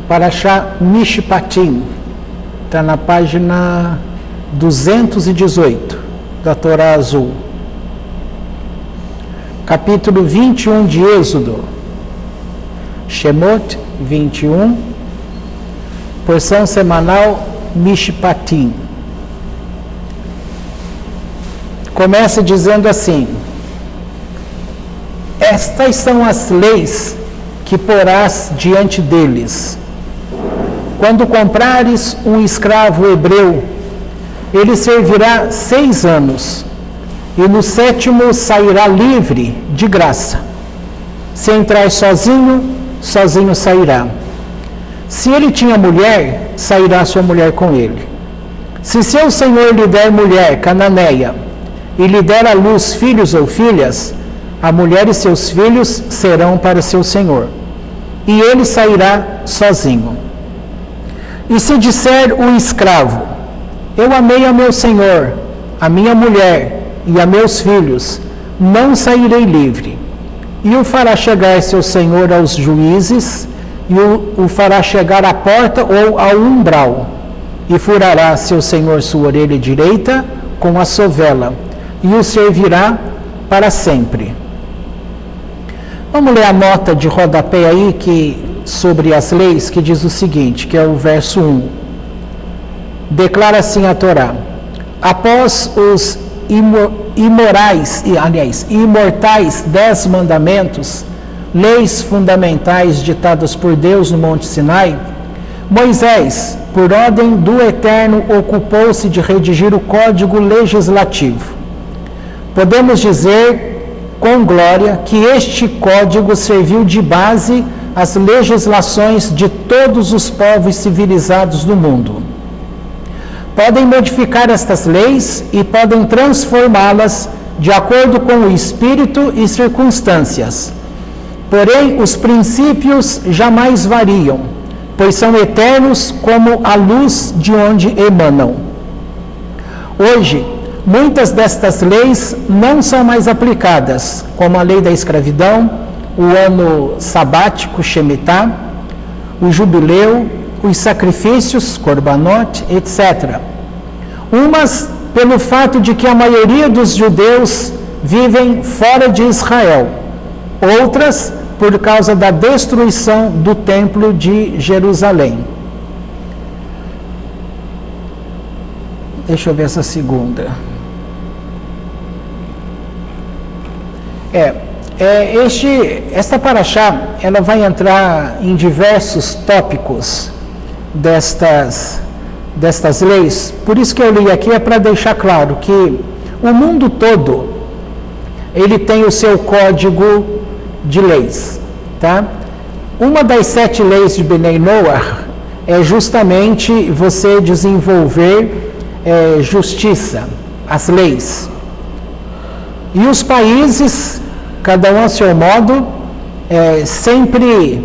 Parashá Mishpatim, está na página 218 da Torá Azul. Capítulo 21 de Êxodo, Shemot 21, porção semanal Mishpatim. Começa dizendo assim: estas são as leis que porás diante deles. Quando comprares um escravo hebreu, ele servirá 6 anos, e no 7º sairá livre, de graça. Se entrar sozinho, sozinho sairá. Se ele tinha mulher, sairá sua mulher com ele. Se seu senhor lhe der mulher cananeia, e lhe der à luz filhos ou filhas, a mulher e seus filhos serão para seu senhor, e ele sairá sozinho. E se disser o escravo: eu amei a meu senhor, a minha mulher e a meus filhos, não sairei livre. E o fará chegar seu senhor aos juízes, e o fará chegar à porta ou ao umbral, e furará seu senhor sua orelha direita com a sovela, e o servirá para sempre. Vamos ler a nota de rodapé aí sobre as leis, que diz o seguinte, que é o verso 1. Declara assim a Torá: após os imortais 10 mandamentos, leis fundamentais ditadas por Deus no Monte Sinai, Moisés, por ordem do Eterno, ocupou-se de redigir o código legislativo. Podemos dizer com glória que este código serviu de base às legislações de todos os povos civilizados do mundo. Podem modificar estas leis e podem transformá-las de acordo com o espírito e circunstâncias. Porém, os princípios jamais variam, pois são eternos como a luz de onde emanam. Hoje, muitas destas leis não são mais aplicadas, como a lei da escravidão, o ano sabático, Shemitah, o jubileu, os sacrifícios, Korbanot, etc. Umas pelo fato de que a maioria dos judeus vivem fora de Israel, outras por causa da destruição do templo de Jerusalém. Deixa eu ver essa segunda. Esta paraxá, ela vai entrar em diversos tópicos destas leis. Por isso que eu li aqui, é para deixar claro que o mundo todo, ele tem o seu código de leis, tá? Uma das 7 leis de Benei Noach é justamente você desenvolver justiça, as leis. E os países, cada um a seu modo, sempre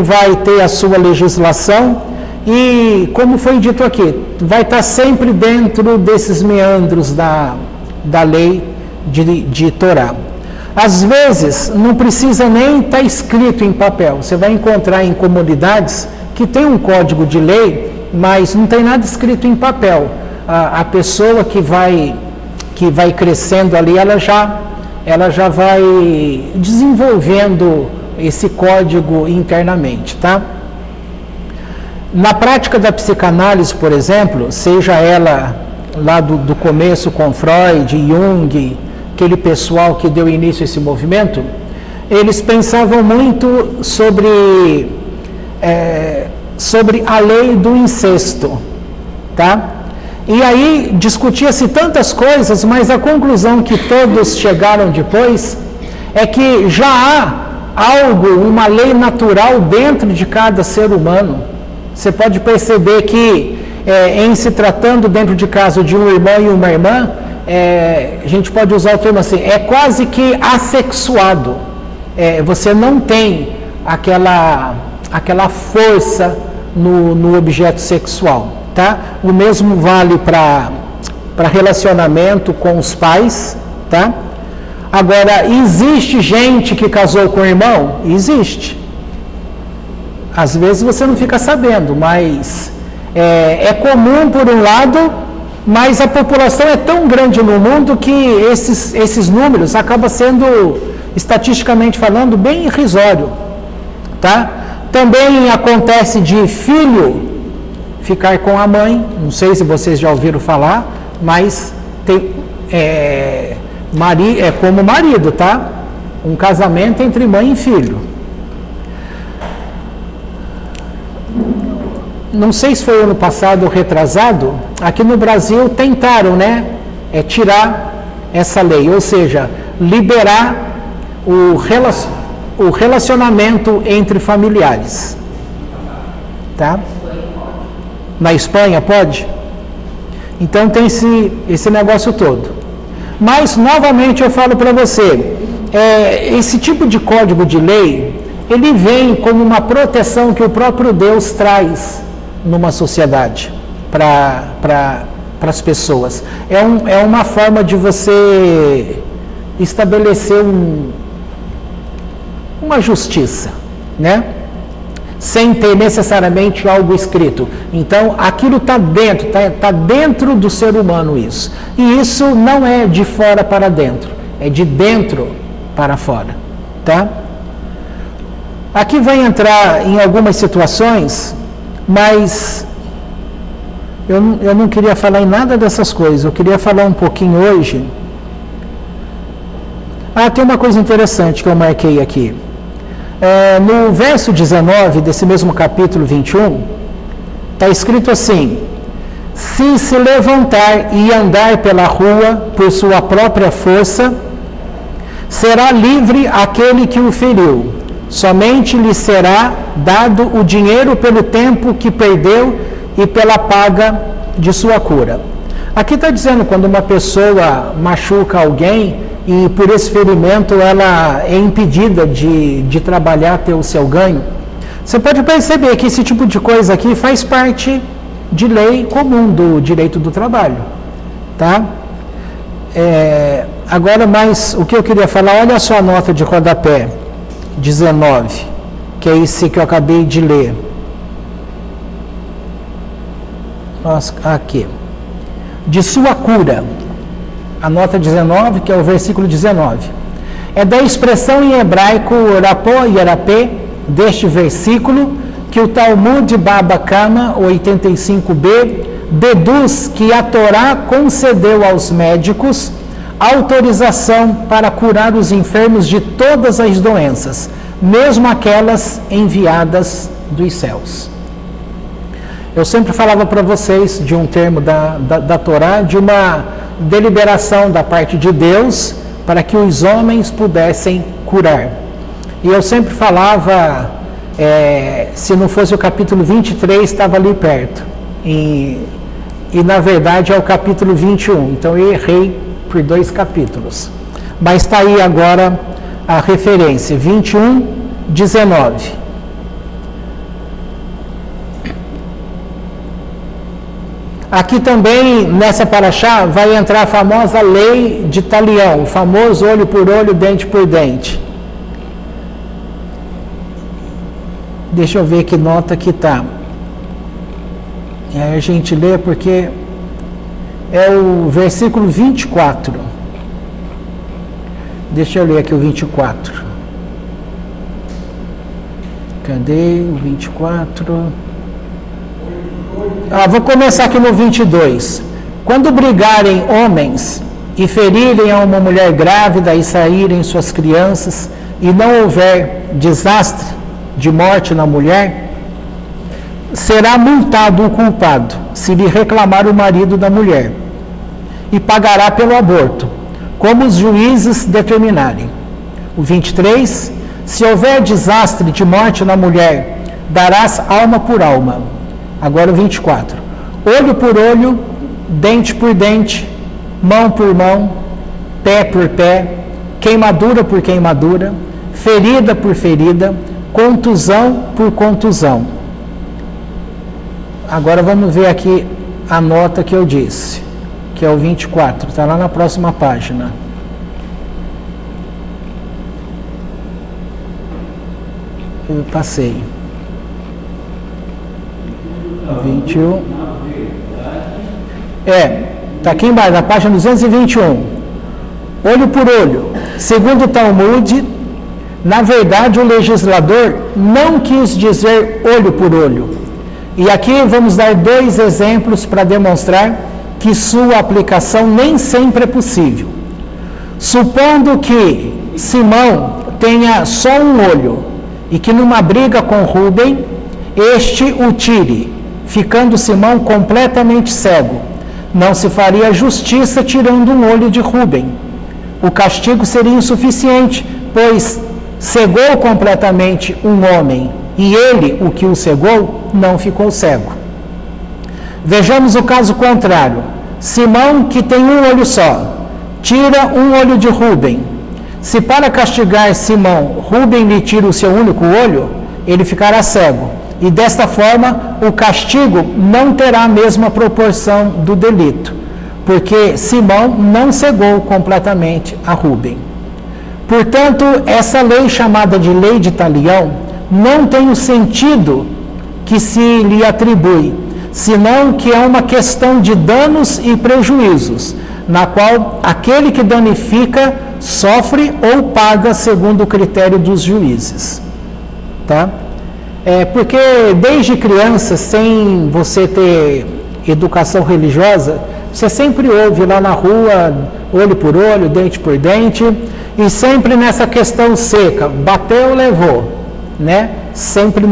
vai ter a sua legislação e, como foi dito aqui, vai estar sempre dentro desses meandros da lei de Torá. Às vezes, não precisa nem estar escrito em papel. Você vai encontrar em comunidades que tem um código de lei, mas não tem nada escrito em papel. A pessoa que vai crescendo ali, ela já vai desenvolvendo esse código internamente, tá? Na prática da psicanálise, por exemplo, seja ela lá do começo com Freud, Jung, aquele pessoal que deu início a esse movimento, eles pensavam muito sobre a lei do incesto, tá? E aí discutia-se tantas coisas, mas a conclusão que todos chegaram depois é que já há uma lei natural dentro de cada ser humano. Você pode perceber que, em se tratando dentro de caso de um irmão e uma irmã, a gente pode usar o termo assim, é quase que assexuado. Você não tem aquela força no objeto sexual. Tá? O mesmo vale para relacionamento com os pais, tá? Agora, existe gente que casou com o irmão? Existe. Às vezes você não fica sabendo, mas é comum por um lado, mas a população é tão grande no mundo que esses números acabam sendo, estatisticamente falando, bem irrisório, tá? Também acontece de filho ficar com a mãe, não sei se vocês já ouviram falar, mas como marido, tá? Um casamento entre mãe e filho. Não sei se foi ano passado ou retrasado, aqui no Brasil tentaram, né, tirar essa lei, ou seja, liberar o relacionamento entre familiares. Tá? Na Espanha pode? Então tem esse negócio todo. Mas, novamente, eu falo para você, esse tipo de código de lei, ele vem como uma proteção que o próprio Deus traz numa sociedade para as pessoas. É uma forma de você estabelecer uma justiça, né? Sem ter necessariamente algo escrito. Então, aquilo está dentro do ser humano isso. E isso não é de fora para dentro, é de dentro para fora, tá? Aqui vai entrar em algumas situações, mas eu não queria falar em nada dessas coisas, eu queria falar um pouquinho hoje. Tem uma coisa interessante que eu marquei aqui. No verso 19 desse mesmo capítulo 21, está escrito assim: se levantar e andar pela rua por sua própria força, será livre aquele que o feriu. Somente lhe será dado o dinheiro pelo tempo que perdeu e pela paga de sua cura. Aqui está dizendo quando uma pessoa machuca alguém e por esse ferimento ela é impedida de trabalhar, ter o seu ganho. Você pode perceber que esse tipo de coisa aqui faz parte de lei comum do direito do trabalho, tá? Agora, mais o que eu queria falar, olha só a nota de rodapé 19, que é esse que eu acabei de ler. Nossa, aqui. De sua cura. A nota 19, que é o versículo 19. É da expressão em hebraico rapó e arapé deste versículo que o Talmud Baba Kama 85b deduz que a Torá concedeu aos médicos autorização para curar os enfermos de todas as doenças, mesmo aquelas enviadas dos céus. Eu sempre falava para vocês de um termo da Torá, de uma deliberação da parte de Deus para que os homens pudessem curar. E eu sempre falava, se não fosse o capítulo 23, estava ali perto. E na verdade é o capítulo 21, então eu errei por 2 capítulos. Mas está aí agora a referência, 21, 19. Aqui também, nessa paraxá, vai entrar a famosa lei de Talião, o famoso olho por olho, dente por dente. Deixa eu ver que nota que está. A gente lê porque é o versículo 24. Deixa eu ler aqui o 24. Cadê o 24? Vou começar aqui no 22. Quando brigarem homens e ferirem a uma mulher grávida e saírem suas crianças e não houver desastre de morte na mulher, será multado o culpado se lhe reclamar o marido da mulher e pagará pelo aborto, como os juízes determinarem. O 23, se houver desastre de morte na mulher, darás alma por alma. Agora o 24, olho por olho, dente por dente, mão por mão, pé por pé, queimadura por queimadura, ferida por ferida, contusão por contusão. Agora vamos ver aqui a nota que eu disse, que é o 24, está lá na próxima página. Eu passei. 21. Está aqui embaixo, na página 221. Olho por olho. Segundo o Talmud, na verdade o legislador não quis dizer olho por olho. E aqui vamos dar 2 exemplos para demonstrar que sua aplicação nem sempre é possível. Supondo que Simão tenha só um olho e que numa briga com Rúben, este o tire, ficando Simão completamente cego. Não se faria justiça tirando um olho de Rúben. O castigo seria insuficiente, pois cegou completamente um homem, e ele, o que o cegou, não ficou cego. Vejamos o caso contrário. Simão, que tem um olho só, tira um olho de Rúben. Se para castigar Simão, Rúben lhe tira o seu único olho, ele ficará cego. E desta forma, o castigo não terá a mesma proporção do delito, porque Simão não cegou completamente a Rúben. Portanto, essa lei chamada de lei de talião não tem o sentido que se lhe atribui, senão que é uma questão de danos e prejuízos, na qual aquele que danifica sofre ou paga segundo o critério dos juízes. Tá? Porque desde criança, sem você ter educação religiosa, você sempre ouve lá na rua, olho por olho, dente por dente, e sempre nessa questão seca, bateu, levou, né? Sempre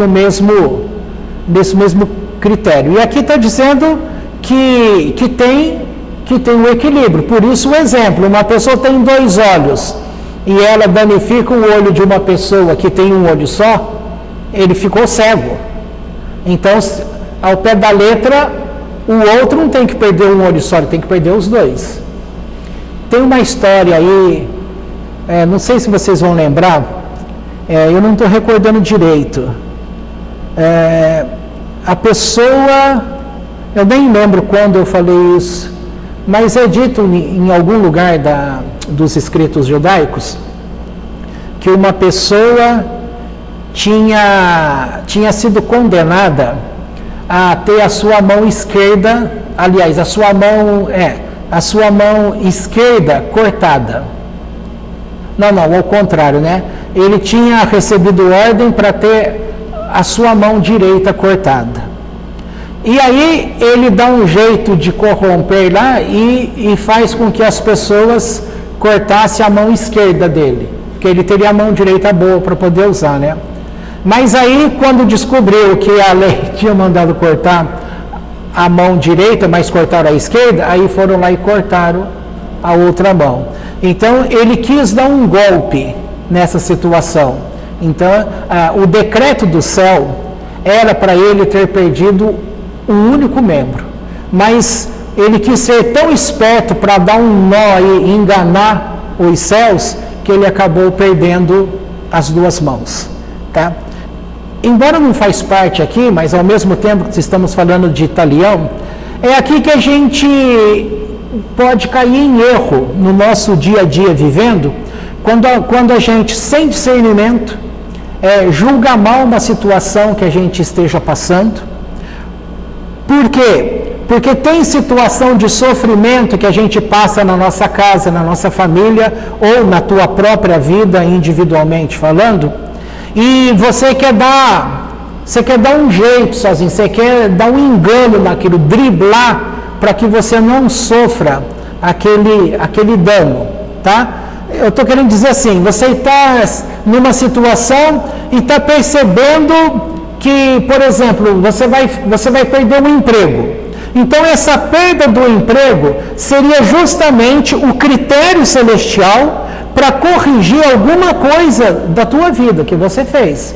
nesse mesmo critério. E aqui está dizendo que tem um equilíbrio. Por isso o exemplo, uma pessoa tem 2 olhos e ela danifica o olho de uma pessoa que tem um olho só, ele ficou cego. Então, ao pé da letra, o outro não tem que perder um olho só, ele tem que perder os 2. Tem uma história aí, não sei se vocês vão lembrar, eu não estou recordando direito. A pessoa, eu nem lembro quando eu falei isso, mas é dito em algum lugar dos escritos judaicos que uma pessoa tinha sido condenada a ter a sua mão esquerda, aliás, a sua mão esquerda cortada. Não, ao contrário, né? Ele tinha recebido ordem para ter a sua mão direita cortada. E aí ele dá um jeito de corromper lá e faz com que as pessoas cortassem a mão esquerda dele, porque ele teria a mão direita boa para poder usar, né? Mas aí, quando descobriu que a lei tinha mandado cortar a mão direita, mas cortaram a esquerda, aí foram lá e cortaram a outra mão. Então, ele quis dar um golpe nessa situação. Então, o decreto do céu era para ele ter perdido um único membro. Mas ele quis ser tão esperto para dar um nó e enganar os céus, que ele acabou perdendo as 2 mãos. Tá? Embora não faz parte aqui, mas ao mesmo tempo que estamos falando de talião, é aqui que a gente pode cair em erro no nosso dia a dia vivendo, quando a gente, sem discernimento, julga mal uma situação que a gente esteja passando. Por quê? Porque tem situação de sofrimento que a gente passa na nossa casa, na nossa família, ou na tua própria vida, individualmente falando, e você quer dar um jeito sozinho, você quer dar um engano naquilo, driblar, para que você não sofra aquele dano, tá? Eu estou querendo dizer assim, você está numa situação e está percebendo que, por exemplo, você vai perder um emprego. Então, essa perda do emprego seria justamente o critério celestial para corrigir alguma coisa da tua vida que você fez.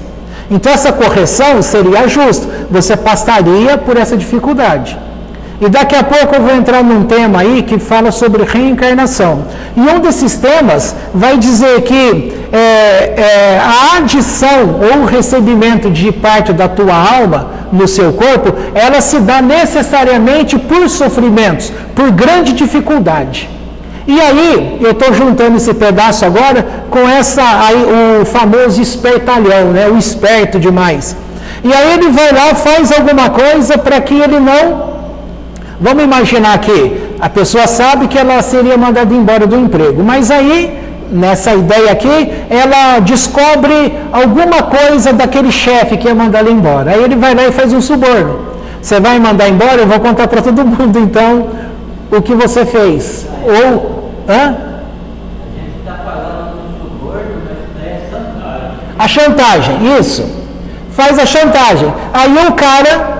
Então, essa correção seria justa. Você passaria por essa dificuldade. E daqui a pouco eu vou entrar num tema aí que fala sobre reencarnação. E um desses temas vai dizer que a adição ou o recebimento de parte da tua alma no seu corpo, ela se dá necessariamente por sofrimentos, por grande dificuldade. E aí, eu estou juntando esse pedaço agora com o famoso espertalhão, né? O esperto demais. E aí ele vai lá, faz alguma coisa para que ele não... Vamos imaginar que a pessoa sabe que ela seria mandada embora do emprego, mas aí, nessa ideia aqui, ela descobre alguma coisa daquele chefe que ia mandar ela embora. Aí ele vai lá e faz um suborno. Você vai mandar embora? Eu vou contar para todo mundo, então, o que você fez. Ou... Hã? A chantagem, isso. Faz a chantagem. Aí o cara,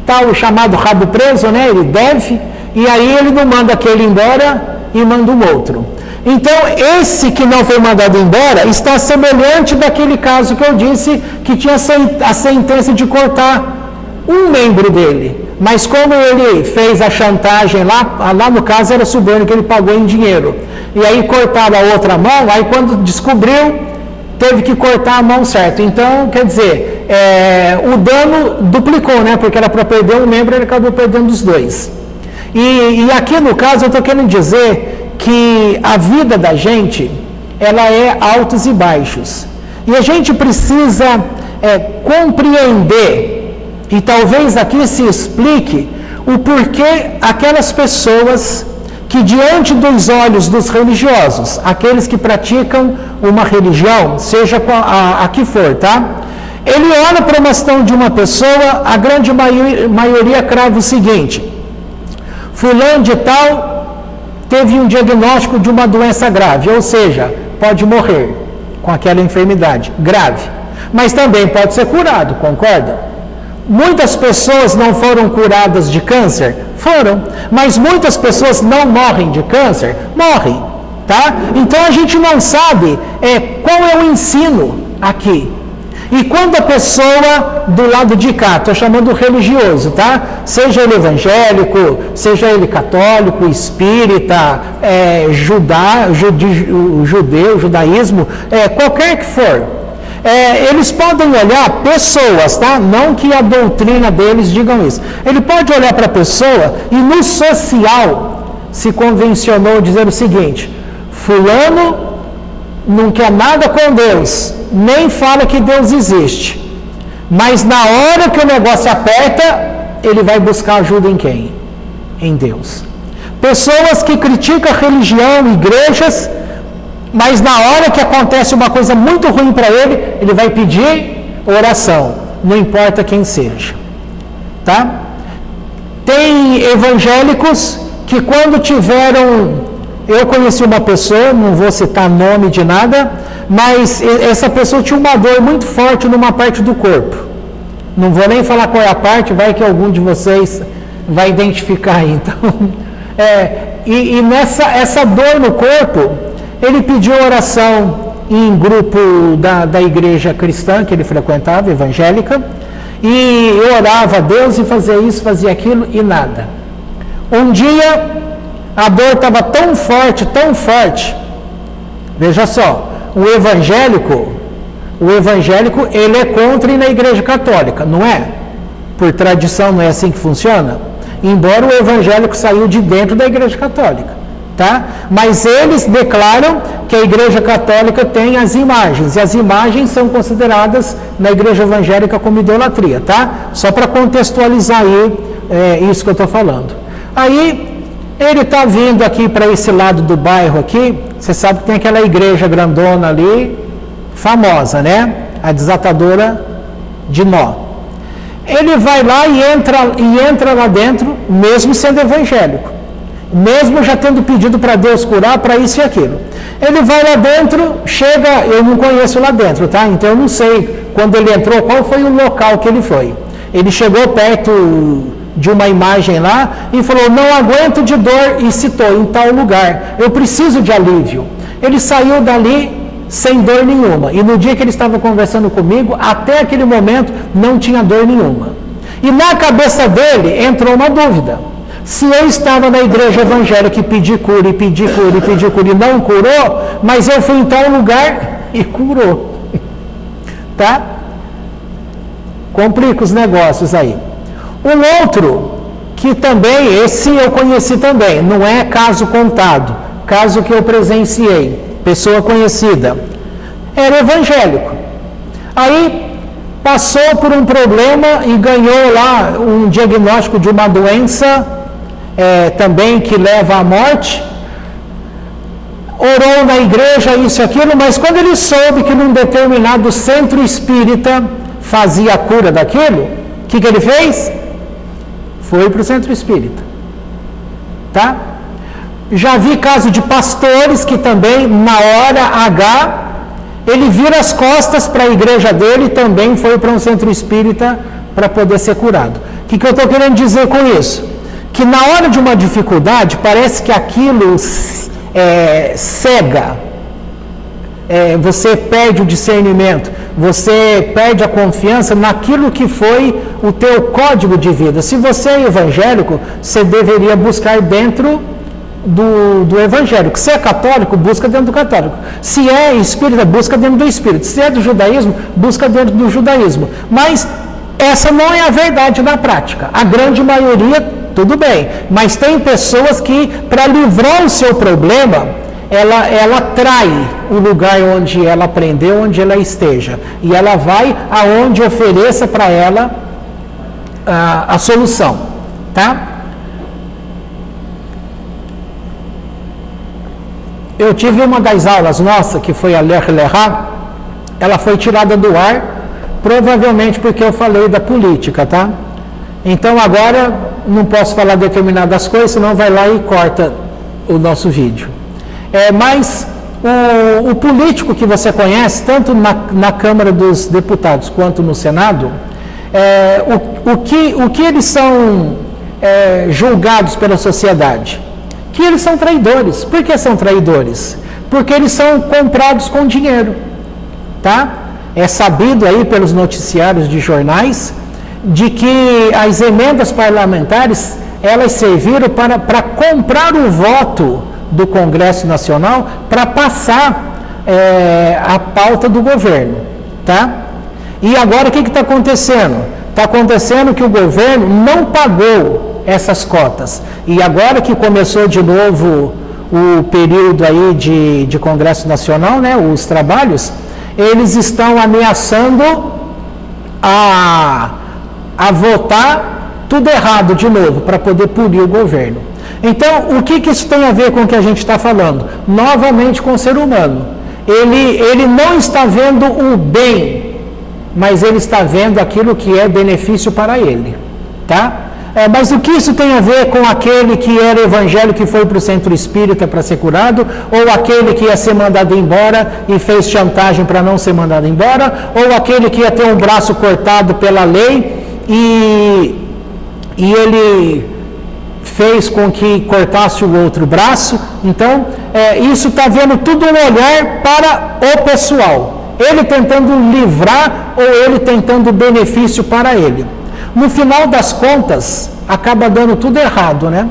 tá o chamado rabo preso, né? Ele deve, e aí ele não manda aquele embora e manda um outro. Então, esse que não foi mandado embora está semelhante daquele caso que eu disse que tinha a sentença de cortar um membro dele. Mas como ele fez a chantagem lá no caso era suborno que ele pagou em dinheiro. E aí cortaram a outra mão, aí quando descobriu, teve que cortar a mão certo. Então, quer dizer, o dano duplicou, né? Porque era para perder um membro, ele acabou perdendo os dois. E aqui no caso eu estou querendo dizer que a vida da gente, ela é altos e baixos. E a gente precisa compreender, e talvez aqui se explique, o porquê aquelas pessoas que diante dos olhos dos religiosos, aqueles que praticam uma religião, seja a que for, tá? Ele olha para uma situação de uma pessoa, a grande maioria crava o seguinte: fulano de tal teve um diagnóstico de uma doença grave, ou seja, pode morrer com aquela enfermidade grave, mas também pode ser curado, concorda? Muitas pessoas não foram curadas de câncer? Foram, mas muitas pessoas não morrem de câncer? Morrem, tá? Então a gente não sabe qual é o ensino aqui. E quando a pessoa do lado de cá, estou chamando religioso, tá? Seja ele evangélico, seja ele católico, espírita, judeu, judaísmo, qualquer que for, eles podem olhar pessoas, tá? Não que a doutrina deles digam isso. Ele pode olhar para a pessoa e no social se convencionou dizer o seguinte: fulano não quer nada com Deus, nem fala que Deus existe, mas na hora que o negócio aperta, ele vai buscar ajuda em quem? Em Deus. Pessoas que criticam a religião, igrejas, mas na hora que acontece uma coisa muito ruim para ele vai pedir oração, não importa quem seja, tá? Tem evangélicos que quando tiveram... Eu conheci uma pessoa, não vou citar nome de nada, mas essa pessoa tinha uma dor muito forte numa parte do corpo. Não vou nem falar qual é a parte, vai que algum de vocês vai identificar aí. Então, essa dor no corpo, ele pediu oração em grupo da igreja cristã que ele frequentava, evangélica, e eu orava a Deus e fazia isso, fazia aquilo e nada. Um dia... a dor estava tão forte, veja só, o evangélico, ele é contra ir na igreja católica, não é? Por tradição, não é assim que funciona? Embora o evangélico saiu de dentro da igreja católica, tá? Mas eles declaram que a igreja católica tem as imagens, e as imagens são consideradas na igreja evangélica como idolatria, tá? Só para contextualizar aí isso que eu estou falando. Aí... ele está vindo aqui para esse lado do bairro aqui, você sabe que tem aquela igreja grandona ali, famosa, né? A desatadora de nó. Ele vai lá e entra lá dentro, mesmo sendo evangélico, mesmo já tendo pedido para Deus curar para isso e aquilo. Ele vai lá dentro, chega, eu não conheço lá dentro, tá? Então eu não sei quando ele entrou, qual foi o local que ele foi. Ele chegou perto de uma imagem lá e falou: não aguento de dor, e citou em tal lugar, eu preciso de alívio. Ele saiu dali sem dor nenhuma, e no dia que ele estava conversando comigo, até aquele momento não tinha dor nenhuma. E na cabeça dele entrou uma dúvida: se eu estava na igreja evangélica e pedi cura, e pedi cura, e pedi cura, e não curou, mas eu fui em tal lugar e curou. Tá? Complica os negócios aí. Um outro, que também, esse eu conheci também, não é caso contado, caso que eu presenciei, pessoa conhecida, era evangélico. Aí passou por um problema e ganhou lá um diagnóstico de uma doença também que leva à morte, orou na igreja, isso e aquilo, mas quando ele soube que num determinado centro espírita fazia a cura daquilo, o que ele fez? Foi para o centro espírita. Tá? Já vi caso de pastores que também, na hora H, ele vira as costas para a igreja dele e também foi para um centro espírita para poder ser curado. O que eu estou querendo dizer com isso? Que na hora de uma dificuldade, parece que aquilo cega. Você perde o discernimento, você perde a confiança naquilo que foi o teu código de vida. Se você é evangélico, você deveria buscar dentro do evangélico. Se é católico, busca dentro do católico. Se é espírita, busca dentro do espírita. Se é do judaísmo, busca dentro do judaísmo. Mas essa não é a verdade na prática. A grande maioria, tudo bem. Mas tem pessoas que, para livrar o seu problema, ela trai o lugar onde ela aprendeu, onde ela esteja. E ela vai aonde ofereça para ela a solução. Tá? Eu tive uma das aulas nossa, que foi a Ler Lerá, ela foi tirada do ar, provavelmente porque eu falei da política, tá? Então agora não posso falar determinadas coisas, senão vai lá e corta o nosso vídeo. Mas o político que você conhece, tanto na Câmara dos Deputados quanto no Senado, o que eles são julgados pela sociedade? Que eles são traidores. Por que são traidores? Porque eles são comprados com dinheiro, tá? É sabido aí pelos noticiários de jornais de que as emendas parlamentares, elas serviram para comprar o voto do Congresso Nacional para passar a pauta do governo, tá? E agora o que está acontecendo? Está acontecendo que o governo não pagou essas cotas. E agora que começou de novo o período aí de Congresso Nacional, né, os trabalhos, eles estão ameaçando a votar tudo errado de novo, para poder punir o governo. Então, o que isso tem a ver com o que a gente está falando? Novamente com o ser humano. Ele não está vendo o bem, mas ele está vendo aquilo que é benefício para ele. Tá? Mas o que isso tem a ver com aquele que era evangélico e foi para o centro espírita para ser curado, ou aquele que ia ser mandado embora e fez chantagem para não ser mandado embora, ou aquele que ia ter um braço cortado pela lei e ele fez com que cortasse o outro braço? Então, isso está vendo tudo um olhar para o pessoal, ele tentando livrar ou ele tentando benefício para ele. No final das contas, acaba dando tudo errado, né?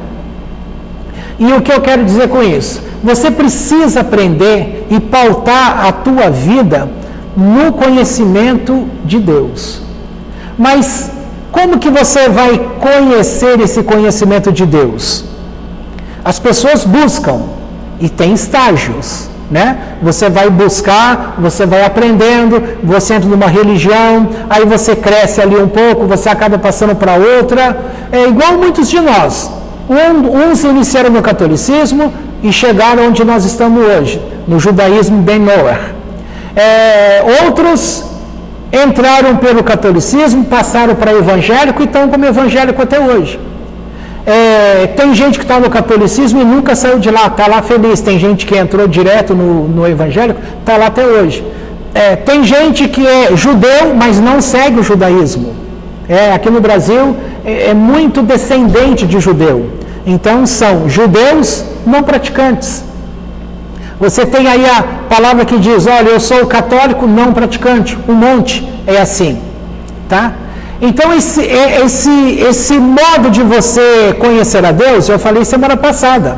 E o que eu quero dizer com isso? Você precisa aprender e pautar a tua vida no conhecimento de Deus. Mas como que você vai conhecer esse conhecimento de Deus? As pessoas buscam, e tem estágios, né? Você vai buscar, você vai aprendendo, você entra numa religião, aí você cresce ali um pouco, você acaba passando para outra. É igual muitos de nós. Uns iniciaram no catolicismo e chegaram onde nós estamos hoje, no judaísmo Ben Noach. Outros entraram pelo catolicismo, passaram para evangélico e estão como evangélico até hoje. Tem gente que está no catolicismo e nunca saiu de lá, está lá feliz. Tem gente que entrou direto no evangélico, está lá até hoje. Tem gente que é judeu, mas não segue o judaísmo. Aqui no Brasil é muito descendente de judeu. Então são judeus não praticantes. Você tem aí a palavra que diz, olha, eu sou católico não praticante. Um monte é assim, tá? Então, esse modo de você conhecer a Deus, eu falei semana passada,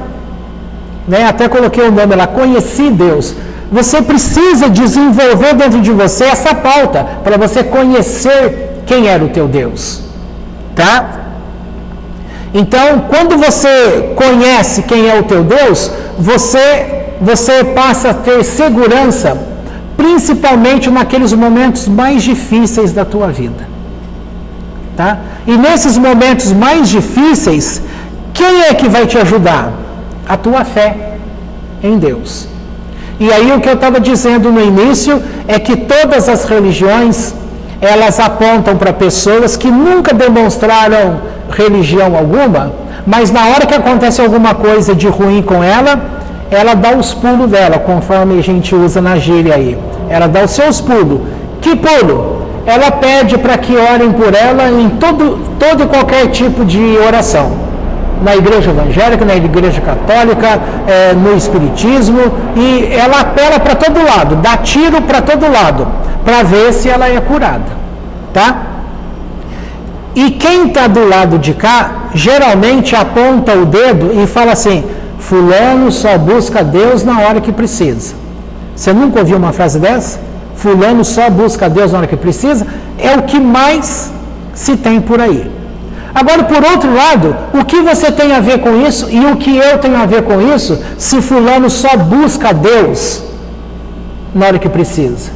né? Até coloquei o nome lá, conheci Deus. Você precisa desenvolver dentro de você essa pauta, para você conhecer quem era o teu Deus, tá? Então, quando você conhece quem é o teu Deus, você passa a ter segurança principalmente naqueles momentos mais difíceis da tua vida. Tá? E nesses momentos mais difíceis, quem é que vai te ajudar? A tua fé em Deus. E aí o que eu estava dizendo no início é que todas as religiões, elas apontam para pessoas que nunca demonstraram religião alguma, mas na hora que acontece alguma coisa de ruim com ela, ela dá os pulos dela, conforme a gente usa na gíria aí. Ela dá os seus pulos. Que pulo? Ela pede para que orem por ela em todo e qualquer tipo de oração. Na igreja evangélica, na igreja católica, no espiritismo, e ela apela para todo lado, dá tiro para todo lado, para ver se ela é curada, tá? E quem está do lado de cá, geralmente aponta o dedo e fala assim, fulano só busca Deus na hora que precisa. Você nunca ouviu uma frase dessa? Fulano só busca Deus na hora que precisa? É o que mais se tem por aí. Agora, por outro lado, o que você tem a ver com isso e o que eu tenho a ver com isso, se fulano só busca Deus na hora que precisa?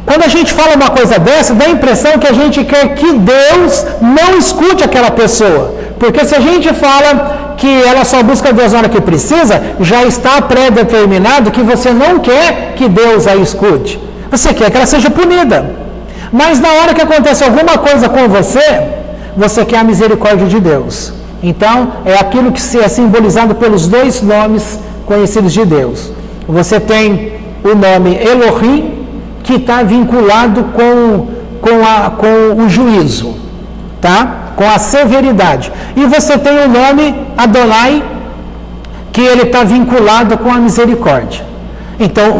Quando a gente fala uma coisa dessa, dá a impressão que a gente quer que Deus não escute aquela pessoa. Porque se a gente fala que ela só busca Deus na hora que precisa, já está pré-determinado que você não quer que Deus a escute. Você quer que ela seja punida. Mas na hora que acontece alguma coisa com você, você quer a misericórdia de Deus. Então, é aquilo que é simbolizado pelos dois nomes conhecidos de Deus. Você tem o nome Elohim, que está vinculado com o juízo, tá? Com a severidade. E você tem o nome Adonai, que ele está vinculado com a misericórdia. Então,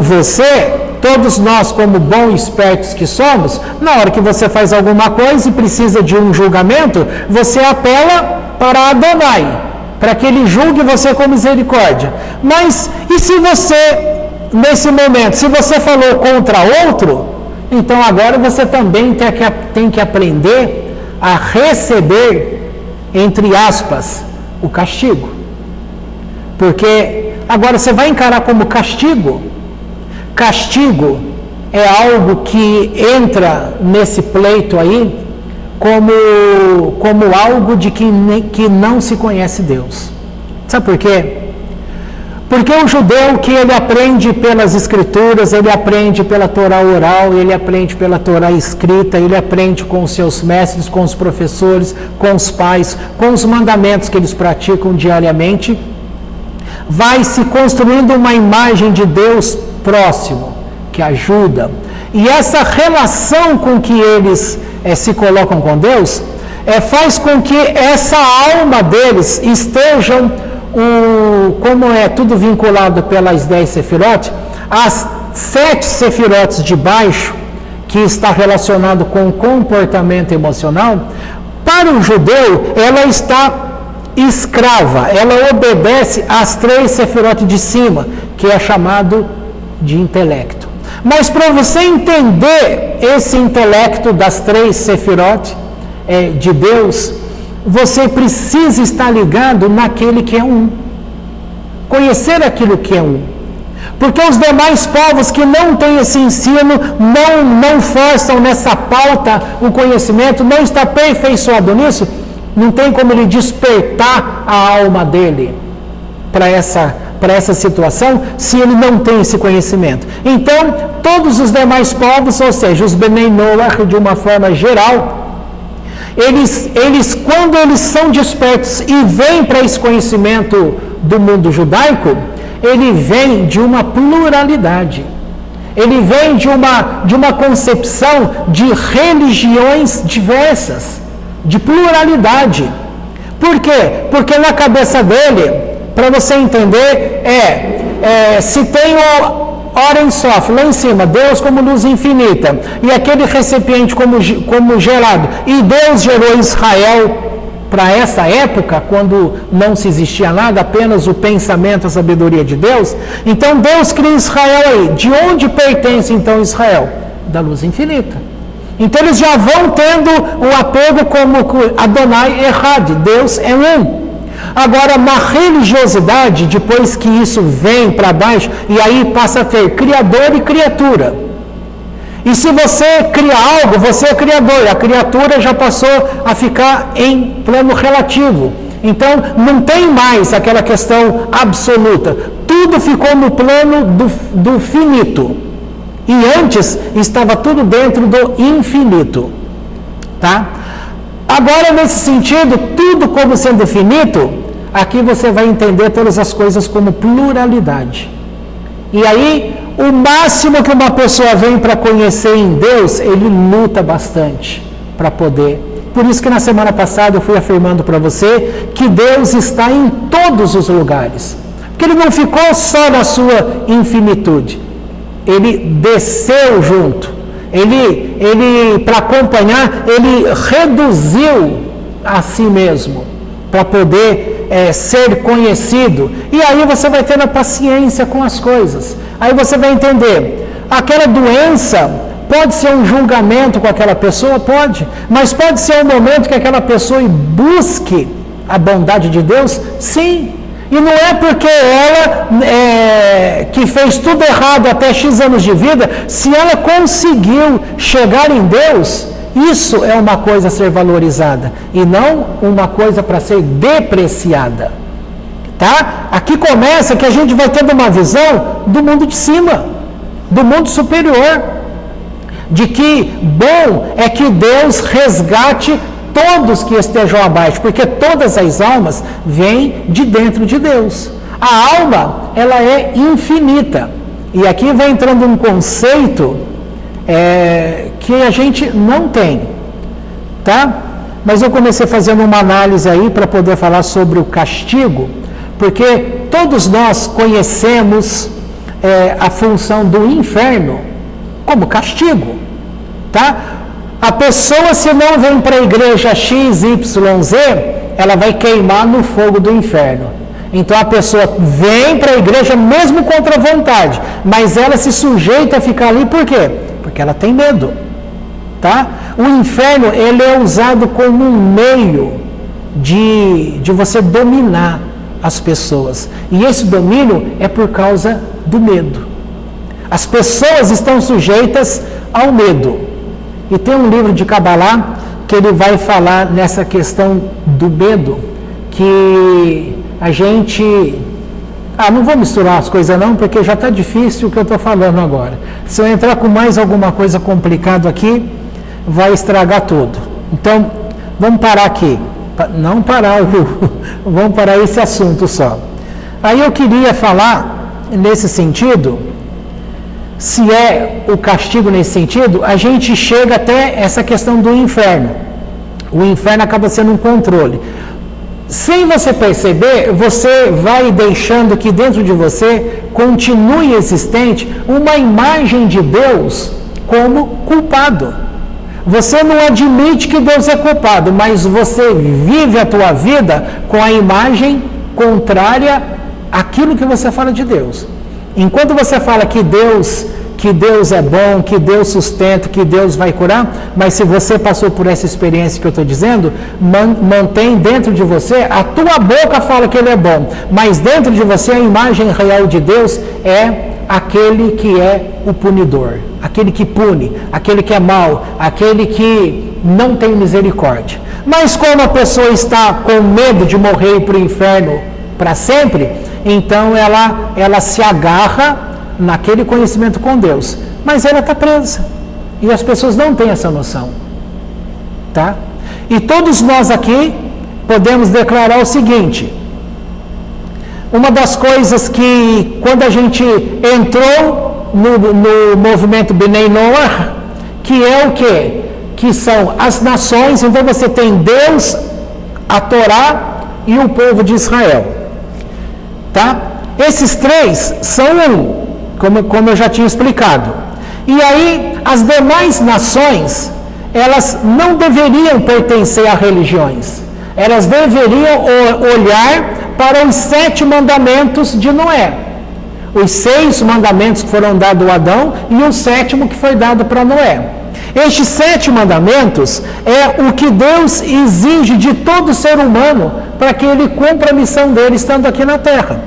todos nós, como bons espertos que somos, na hora que você faz alguma coisa e precisa de um julgamento, você apela para Adonai, para que ele julgue você com misericórdia. Mas, e se você, nesse momento, se você falou contra outro, então agora você também tem que aprender a receber, entre aspas, o castigo. Porque agora você vai encarar como castigo. Castigo é algo que entra nesse pleito aí como algo de que não se conhece Deus. Sabe por quê? Porque o judeu que ele aprende pelas escrituras, ele aprende pela Torá oral, ele aprende pela Torá escrita, ele aprende com os seus mestres, com os professores, com os pais, com os mandamentos que eles praticam diariamente, vai se construindo uma imagem de Deus próximo, que ajuda. E essa relação com que eles se colocam com Deus, faz com que essa alma deles estejam, como é tudo vinculado pelas 10 sefirot, as 7 sefirot de baixo, que está relacionado com o comportamento emocional, para o judeu, ela está escrava, ela obedece às 3 sefirot de cima, que é chamado de intelecto. Mas para você entender esse intelecto das 3 sefirot de Deus, você precisa estar ligado naquele que é um. Conhecer aquilo que é um. Porque os demais povos que não têm esse ensino, não forçam nessa pauta o conhecimento, não está aperfeiçoado nisso, não tem como ele despertar a alma dele para essa situação, se ele não tem esse conhecimento. Então, todos os demais povos, ou seja, os Benei Noach, de uma forma geral, eles quando eles são despertos e vêm para esse conhecimento do mundo judaico, ele vem de uma pluralidade. Ele vem de uma concepção de religiões diversas, de pluralidade. Por quê? Porque na cabeça dele, para você entender, se tem ora em Sof, lá em cima, Deus como luz infinita, e aquele recipiente como gerado, e Deus gerou Israel para essa época, quando não se existia nada, apenas o pensamento, a sabedoria de Deus. Então Deus cria Israel aí. De onde pertence então Israel? Da luz infinita. Então eles já vão tendo o apego como Adonai Echad, Deus é um. Agora, na religiosidade, depois que isso vem para baixo, e aí passa a ter criador e criatura. E se você cria algo, você é criador, a criatura já passou a ficar em plano relativo. Então, não tem mais aquela questão absoluta. Tudo ficou no plano do finito. E antes estava tudo dentro do infinito. Tá? Agora, nesse sentido, tudo como sendo finito, aqui você vai entender todas as coisas como pluralidade. E aí, o máximo que uma pessoa vem para conhecer em Deus, ele luta bastante para poder. Por isso que na semana passada eu fui afirmando para você que Deus está em todos os lugares. Porque Ele não ficou só na sua infinitude. Ele desceu junto. Ele para acompanhar, Ele reduziu a si mesmo para poder ser conhecido. E aí você vai tendo a paciência com as coisas. Aí você vai entender. Aquela doença pode ser um julgamento com aquela pessoa? Pode. Mas pode ser um momento que aquela pessoa busque a bondade de Deus? Sim. E não é porque ela que fez tudo errado até X anos de vida, se ela conseguiu chegar em Deus, isso é uma coisa a ser valorizada e não uma coisa para ser depreciada. Tá? Aqui começa que a gente vai tendo uma visão do mundo de cima, do mundo superior, de que bom é que Deus resgate todos que estejam abaixo, porque todas as almas vêm de dentro de Deus. A alma, ela é infinita. E aqui vai entrando um conceito que a gente não tem, tá? Mas eu comecei fazendo uma análise aí para poder falar sobre o castigo, porque todos nós conhecemos a função do inferno como castigo, tá? A pessoa, se não vem para a igreja XYZ, ela vai queimar no fogo do inferno. Então a pessoa vem para a igreja mesmo contra a vontade, mas ela se sujeita a ficar ali por quê? Porque ela tem medo, tá? O inferno, ele é usado como um meio de você dominar as pessoas. E esse domínio é por causa do medo. As pessoas estão sujeitas ao medo. E tem um livro de Kabbalah que ele vai falar nessa questão do medo, que a gente... não vou misturar as coisas não, porque já está difícil o que eu estou falando agora. Se eu entrar com mais alguma coisa complicada aqui, vai estragar tudo. Então, vamos parar aqui. Não parar, vamos parar esse assunto só. Aí eu queria falar, nesse sentido, se é o castigo nesse sentido, a gente chega até essa questão do inferno. O inferno acaba sendo um controle. Sem você perceber, você vai deixando que dentro de você continue existente uma imagem de Deus como culpado. Você não admite que Deus é culpado, mas você vive a tua vida com a imagem contrária àquilo que você fala de Deus. Enquanto você fala que Deus é bom, que Deus sustenta, que Deus vai curar, mas se você passou por essa experiência que eu estou dizendo, mantém dentro de você, a tua boca fala que Ele é bom, mas dentro de você a imagem real de Deus é aquele que é o punidor, aquele que pune, aquele que é mau, aquele que não tem misericórdia. Mas quando a pessoa está com medo de morrer para o inferno para sempre, então ela se agarra naquele conhecimento com Deus, mas ela está presa, e as pessoas não têm essa noção, tá? E todos nós aqui podemos declarar o seguinte: uma das coisas que, quando a gente entrou no movimento Bnei Noach, que é o quê? Que são as nações, então você tem Deus, a Torá e o povo de Israel, tá? Esses três são um, como eu já tinha explicado. E aí, as demais nações, elas não deveriam pertencer a religiões. Elas deveriam olhar para os 7 mandamentos de Noé. Os 6 mandamentos que foram dados a Adão e o 7º que foi dado para Noé. Estes 7 mandamentos é o que Deus exige de todo ser humano para que ele cumpra a missão dele estando aqui na terra.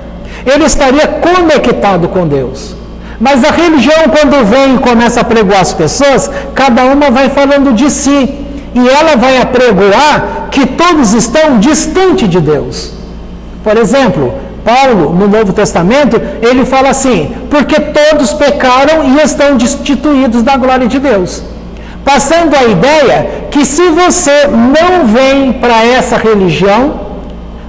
Ele estaria conectado com Deus. Mas a religião, quando vem e começa a pregoar as pessoas, cada uma vai falando de si. E ela vai apregoar que todos estão distantes de Deus. Por exemplo, Paulo, no Novo Testamento, ele fala assim, porque todos pecaram e estão destituídos da glória de Deus. Passando a ideia que se você não vem para essa religião,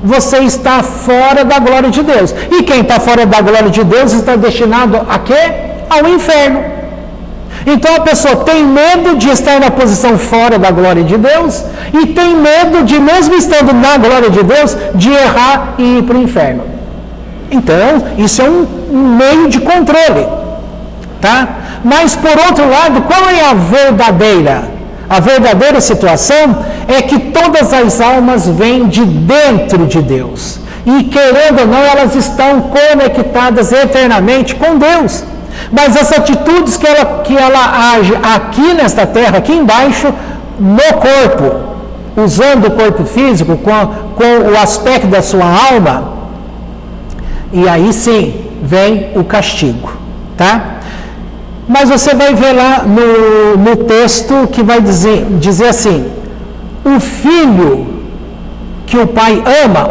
você está fora da glória de Deus. E quem está fora da glória de Deus está destinado a quê? Ao inferno. Então a pessoa tem medo de estar na posição fora da glória de Deus e tem medo de, mesmo estando na glória de Deus, de errar e ir para o inferno. Então, isso é um meio de controle, tá? Mas, por outro lado, qual é a verdadeira? A verdadeira situação é que todas as almas vêm de dentro de Deus. E, querendo ou não, elas estão conectadas eternamente com Deus. Mas as atitudes que ela age aqui nesta terra, aqui embaixo, no corpo, usando o corpo físico, com o aspecto da sua alma, e aí sim vem o castigo, tá? Mas você vai ver lá no texto que vai dizer assim, o filho que o pai ama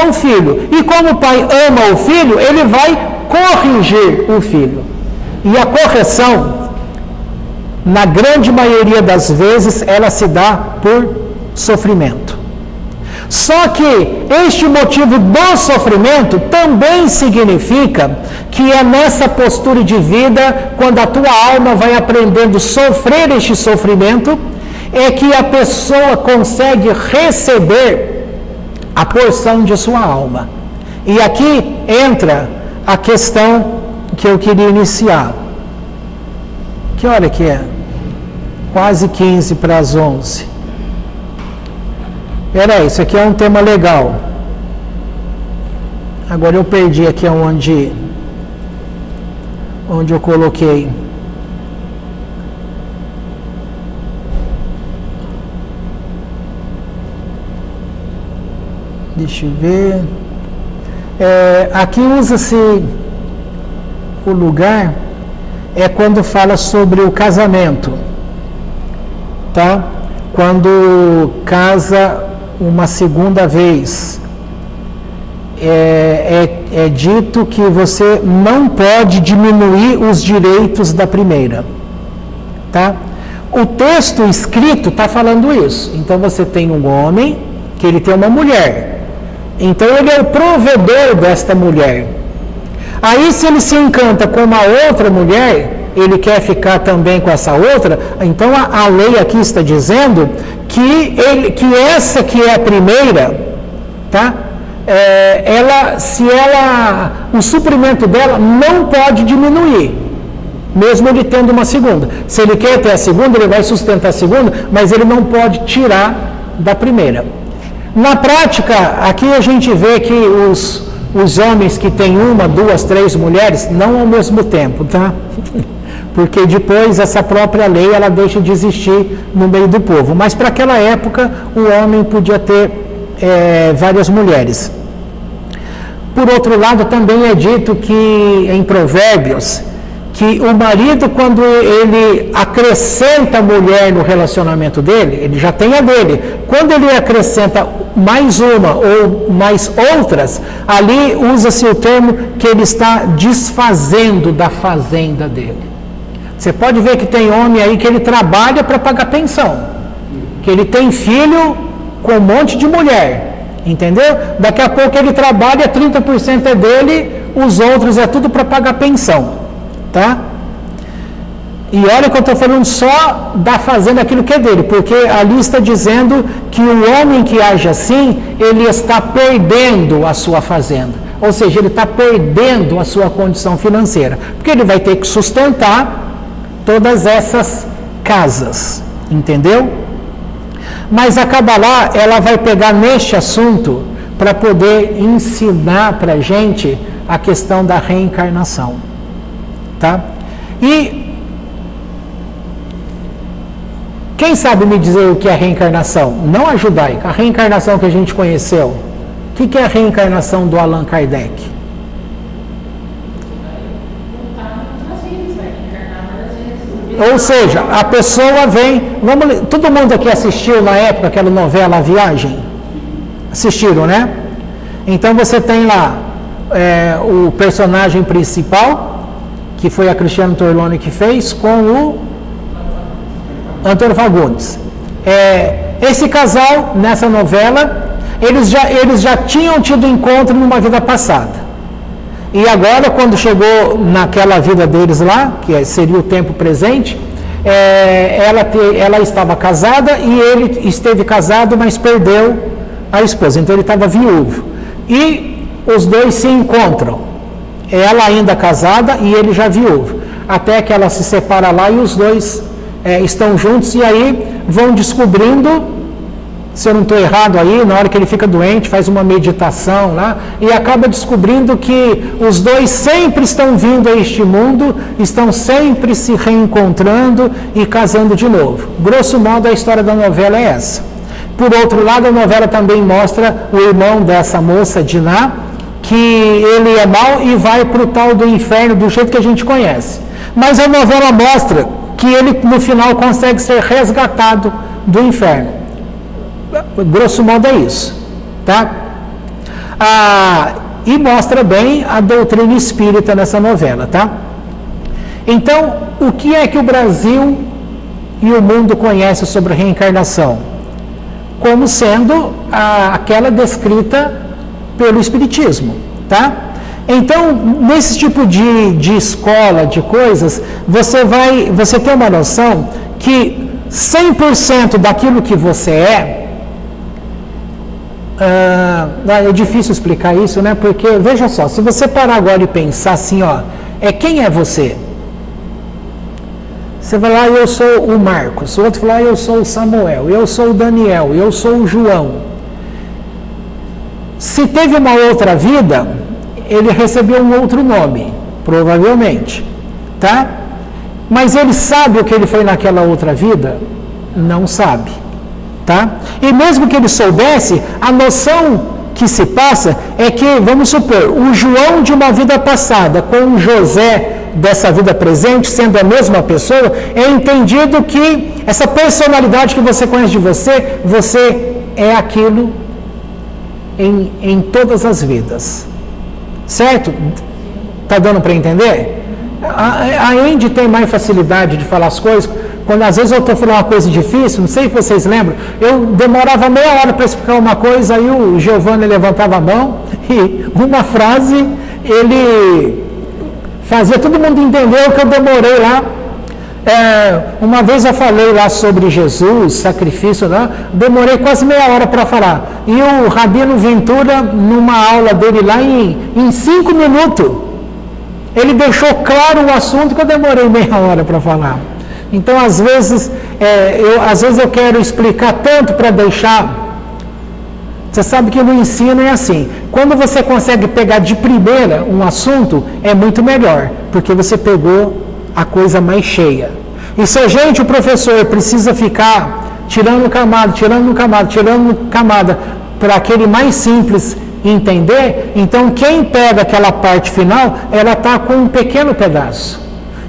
o filho. E como o pai ama o filho, ele vai corrigir o filho. E a correção, na grande maioria das vezes, ela se dá por sofrimento. Só que este motivo do sofrimento também significa que é nessa postura de vida, quando a tua alma vai aprendendo a sofrer este sofrimento, é que a pessoa consegue receber a porção de sua alma. E aqui entra a questão que eu queria iniciar. Que hora que é? Quase 15 para as 11. Peraí, isso aqui é um tema legal. Agora eu perdi aqui onde eu coloquei. Deixa eu ver. Aqui usa-se o lugar, quando fala sobre o casamento. Tá? Quando casa uma segunda vez, é dito que você não pode diminuir os direitos da primeira, tá? O texto escrito está falando isso. Então você tem um homem que ele tem uma mulher, então ele é o provedor desta mulher. Aí se ele se encanta com uma outra mulher, ele quer ficar também com essa outra, então a lei aqui está dizendo que essa que é a primeira, tá? O suprimento dela não pode diminuir, mesmo ele tendo uma segunda. Se ele quer ter a segunda, ele vai sustentar a segunda, mas ele não pode tirar da primeira. Na prática, aqui a gente vê que os homens que têm uma, duas, três mulheres, não ao mesmo tempo, tá? Porque depois essa própria lei ela deixa de existir no meio do povo. Mas para aquela época o homem podia ter várias mulheres. Por outro lado, também é dito que em Provérbios, que o marido, quando ele acrescenta a mulher no relacionamento dele, ele já tem a dele. Quando ele acrescenta mais uma ou mais outras, ali usa-se o termo que ele está desfazendo da fazenda dele. Você pode ver que tem homem aí que ele trabalha para pagar pensão, que ele tem filho com um monte de mulher, entendeu? Daqui a pouco ele trabalha, 30% é dele, os outros é tudo para pagar pensão, tá? E olha que eu estou falando só da fazenda, aquilo que é dele, porque ali está dizendo que o homem que age assim, ele está perdendo a sua fazenda, ou seja, ele está perdendo a sua condição financeira, porque ele vai ter que sustentar todas essas casas, entendeu? Mas a Cabalá, ela vai pegar neste assunto para poder ensinar para a gente a questão da reencarnação, tá? E Quem sabe me dizer o que é reencarnação? Não a judaica, a reencarnação que a gente conheceu. O que é a reencarnação do Allan Kardec? Ou seja, a pessoa vem... todo mundo aqui assistiu na época aquela novela A Viagem? Assistiram, né? Então você tem lá o personagem principal, que foi a Cristiane Torlone que fez, com o Antônio Fagundes. Esse casal, nessa novela, eles já tinham tido encontro numa vida passada. E agora, quando chegou naquela vida deles lá, que seria o tempo presente, ela estava casada e ele esteve casado, mas perdeu a esposa. Então ele estava viúvo. E os dois se encontram. Ela ainda casada e ele já viúvo. Até que ela se separa lá e os dois estão juntos e aí vão descobrindo, se eu não estou errado aí, na hora que ele fica doente, faz uma meditação lá e acaba descobrindo que os dois sempre estão vindo a este mundo, estão sempre se reencontrando e casando de novo. Grosso modo, a história da novela é essa. Por outro lado, a novela também mostra o irmão dessa moça, Diná, que ele é mau e vai para o tal do inferno do jeito que a gente conhece. Mas a novela mostra que ele, no final, consegue ser resgatado do inferno. Grosso modo é isso, tá? E mostra bem a doutrina espírita nessa novela, tá? Então, o que é que o Brasil e o mundo conhecem sobre reencarnação? Como sendo aquela descrita pelo Espiritismo, tá? Então, nesse tipo de escola, de coisas, você tem uma noção que 100% daquilo que você é difícil explicar isso, né? Porque, veja só, se você parar agora e pensar assim, quem é você? Você vai lá, eu sou o Marcos, o outro vai lá, eu sou o Samuel, eu sou o Daniel, eu sou o João. Se teve uma outra vida, ele recebeu um outro nome, provavelmente, tá? Mas ele sabe o que ele foi naquela outra vida? Não sabe, tá? E mesmo que ele soubesse, a noção que se passa é que, vamos supor, o João de uma vida passada com o José dessa vida presente, sendo a mesma pessoa, é entendido que essa personalidade que você conhece de você é aquilo em todas as vidas. Certo? Tá dando para entender? A Andy tem mais facilidade de falar as coisas. Quando às vezes eu estou falando uma coisa difícil, não sei se vocês lembram, eu demorava meia hora para explicar uma coisa, aí o Giovanni levantava a mão e uma frase ele fazia todo mundo entender o que eu demorei lá. Uma vez eu falei lá sobre Jesus, sacrifício, né? Demorei quase meia hora para falar. E o Rabino Ventura, numa aula dele lá, em 5 minutos, ele deixou claro o assunto que eu demorei meia hora para falar. Então, às vezes eu quero explicar tanto para deixar... Você sabe que no ensino é assim. Quando você consegue pegar de primeira um assunto, é muito melhor, porque você pegou a coisa mais cheia. E se a gente, o professor, precisa ficar tirando camada, para aquele mais simples entender, então quem pega aquela parte final, ela está com um pequeno pedaço.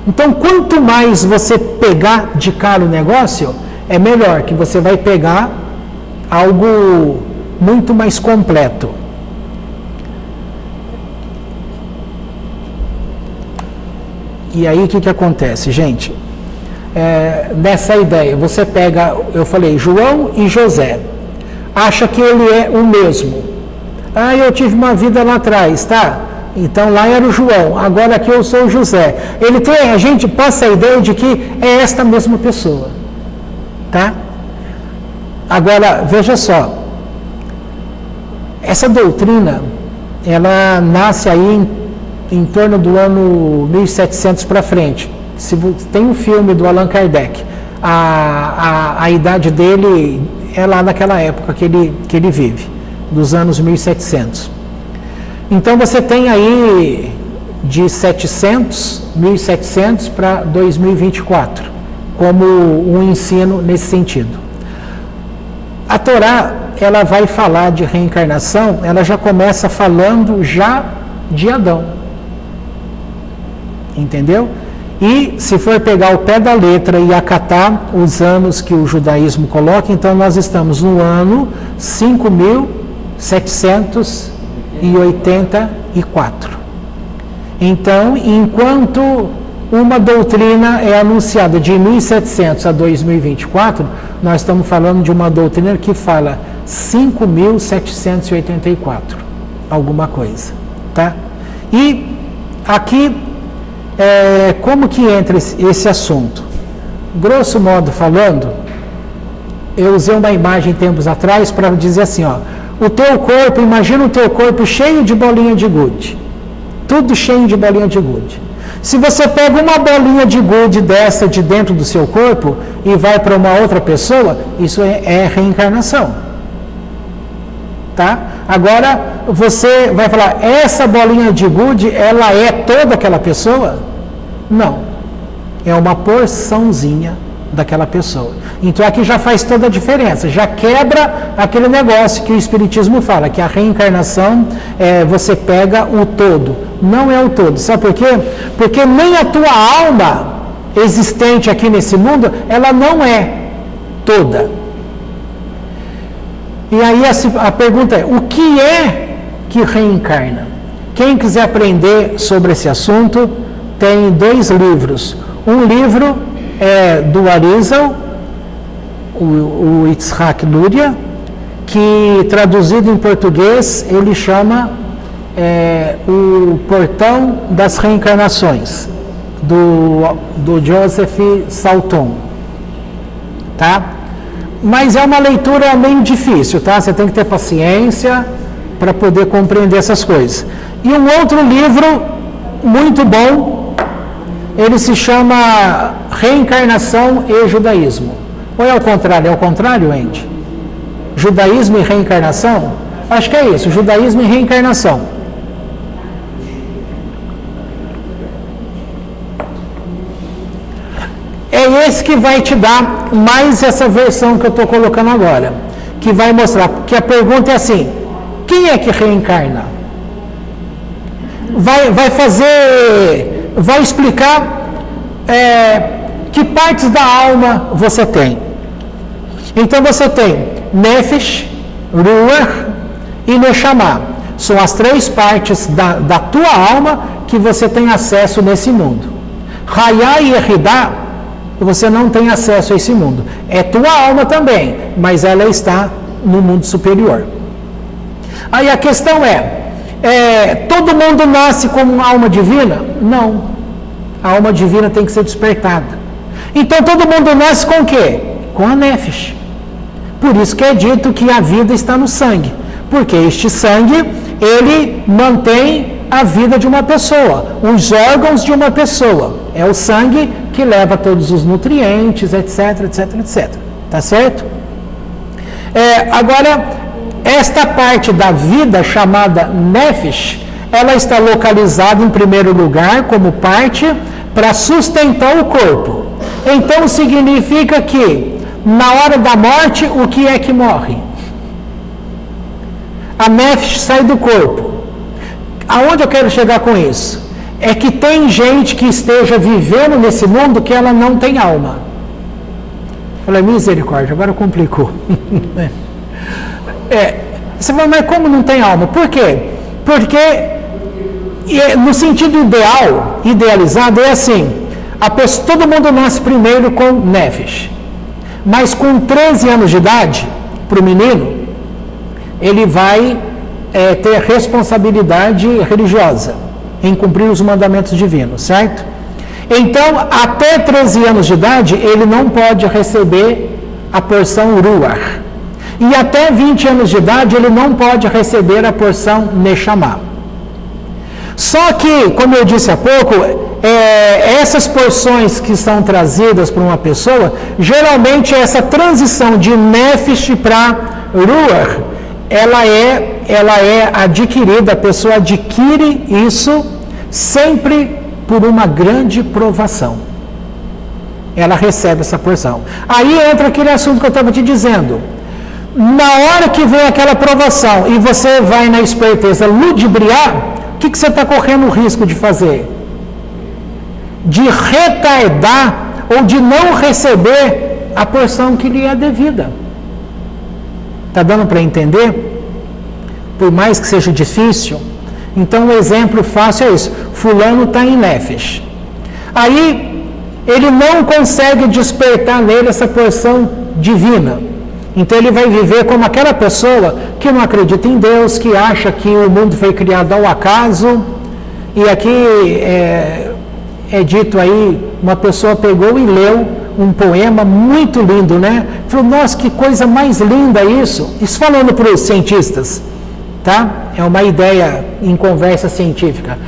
Então, quanto mais você pegar de cara o negócio, é melhor, que você vai pegar algo muito mais completo. E aí, o que acontece, gente? Nessa ideia, você pega, eu falei, João e José, acha que ele é o mesmo. Eu tive uma vida lá atrás, tá? Então lá era o João, agora aqui eu sou o José. A gente passa a ideia de que é esta mesma pessoa, tá? Agora, veja só, essa doutrina, ela nasce aí em torno do ano 1700 para frente. Tem um filme do Allan Kardec, a idade dele é lá naquela época que ele vive, dos anos 1700. Então você tem aí de 1700 para 2024, como um ensino nesse sentido. A Torá, ela vai falar de reencarnação, ela já começa falando já de Adão. Entendeu? E se for pegar o pé da letra e acatar os anos que o judaísmo coloca, então nós estamos no ano 5.784. Então, enquanto uma doutrina é anunciada de 1700 a 2024, nós estamos falando de uma doutrina que fala 5.784, alguma coisa, tá? E aqui, como que entra esse assunto? Grosso modo falando, eu usei uma imagem tempos atrás para dizer assim, ó, o teu corpo, imagina o teu corpo cheio de bolinha de gude, tudo cheio de bolinha de gude. Se você pega uma bolinha de gude dessa de dentro do seu corpo e vai para uma outra pessoa, isso é reencarnação. Tá? Agora, você vai falar, essa bolinha de gude, ela é toda aquela pessoa? Não. É uma porçãozinha daquela pessoa. Então, aqui já faz toda a diferença. Já quebra aquele negócio que o Espiritismo fala, que a reencarnação, você pega o todo. Não é o todo. Sabe por quê? Porque nem a tua alma existente aqui nesse mundo, ela não é toda. E aí a pergunta é, o que é que reencarna? Quem quiser aprender sobre esse assunto, tem 2 livros. Um livro é do Arizal, o Yitzhak Luria, que traduzido em português ele chama o Portão das Reencarnações, do Joseph Salton, tá? Mas é uma leitura meio difícil, tá? Você tem que ter paciência para poder compreender essas coisas. E um outro livro muito bom, ele se chama Reencarnação e Judaísmo. Ou é o contrário? É o contrário, Andy? Judaísmo e reencarnação? Acho que é isso, judaísmo e reencarnação. É esse que vai te dar mais essa versão que eu estou colocando agora, que vai mostrar, que a pergunta é assim, quem é que reencarna? Vai explicar que partes da alma você tem. Então você tem Nefesh, Ruach e Neshama. São as 3 partes da tua alma que você tem acesso nesse mundo. Hayah e Yehidah, você não tem acesso a esse mundo. É tua alma também, mas ela está no mundo superior. Aí a questão todo mundo nasce como uma alma divina? Não. A alma divina tem que ser despertada. Então todo mundo nasce com o quê? Com a Nefesh. Por isso que é dito que a vida está no sangue. Porque este sangue, ele mantém a vida de uma pessoa, os órgãos de uma pessoa. É o sangue que leva todos os nutrientes, etc, etc, etc. Tá certo? Agora, esta parte da vida chamada Nefesh, ela está localizada em primeiro lugar como parte para sustentar o corpo. Então significa que na hora da morte, o que é que morre? A Nefesh sai do corpo. Aonde eu quero chegar com isso? É que tem gente que esteja vivendo nesse mundo que ela não tem alma. Falei, misericórdia, agora complicou. Você fala, mas como não tem alma? Por quê? Porque no sentido idealizado, é assim, todo mundo nasce primeiro com Nefesh. Mas com 13 anos de idade, para o menino, ele vai ter responsabilidade religiosa em cumprir os mandamentos divinos, certo? Então, até 13 anos de idade, ele não pode receber a porção Ruach. E até 20 anos de idade, ele não pode receber a porção Neshama. Só que, como eu disse há pouco, essas porções que são trazidas para uma pessoa, geralmente essa transição de Nefesh para Ruach, ela é adquirida, a pessoa adquire isso sempre por uma grande provação. ela recebe essa porção. Aí entra aquele assunto que eu estava te dizendo. Na hora que vem aquela provação e você vai na esperteza ludibriar, o que você está correndo o risco de fazer? De retardar ou de não receber a porção que lhe é devida. Está dando para entender? Por mais que seja difícil. Então, um exemplo fácil é isso. Fulano está em Nefesh. Aí, ele não consegue despertar nele essa porção divina. Então, ele vai viver como aquela pessoa que não acredita em Deus, que acha que o mundo foi criado ao acaso. E aqui é dito aí, uma pessoa pegou e leu um poema muito lindo, né? Falou, nossa, que coisa mais linda isso. Isso falando para os cientistas, tá? É uma ideia em conversa científica.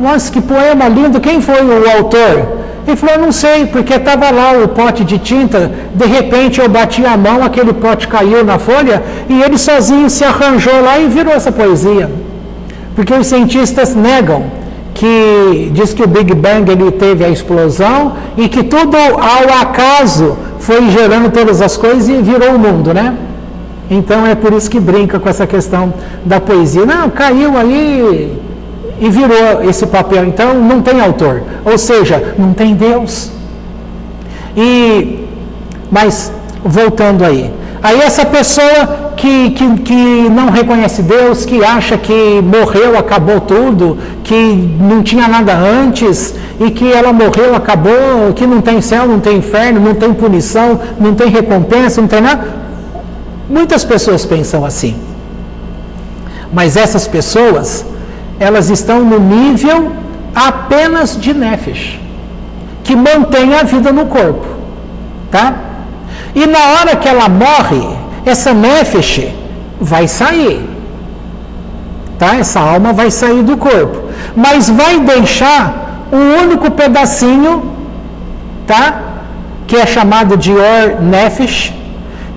Nossa, que poema lindo, quem foi o autor? Ele falou, eu não sei, porque estava lá o pote de tinta, de repente eu bati a mão, aquele pote caiu na folha, e ele sozinho se arranjou lá e virou essa poesia. Porque os cientistas negam que diz que o Big Bang ele teve a explosão e que tudo ao acaso foi gerando todas as coisas e virou o mundo, né? Então é por isso que brinca com essa questão da poesia. Não, caiu aí e virou esse papel. Então não tem autor, ou seja, não tem Deus. Mas voltando aí essa pessoa que não reconhece Deus, que acha que morreu, acabou tudo, que não tinha nada antes, e que ela morreu, acabou, que não tem céu, não tem inferno, não tem punição, não tem recompensa, não tem nada. Muitas pessoas pensam assim. Mas essas pessoas, elas estão no nível apenas de Nefesh, que mantém a vida no corpo, tá? E na hora que ela morre, essa Nefesh vai sair, tá? Essa alma vai sair do corpo, mas vai deixar um único pedacinho, tá? Que é chamado de Or Nefesh,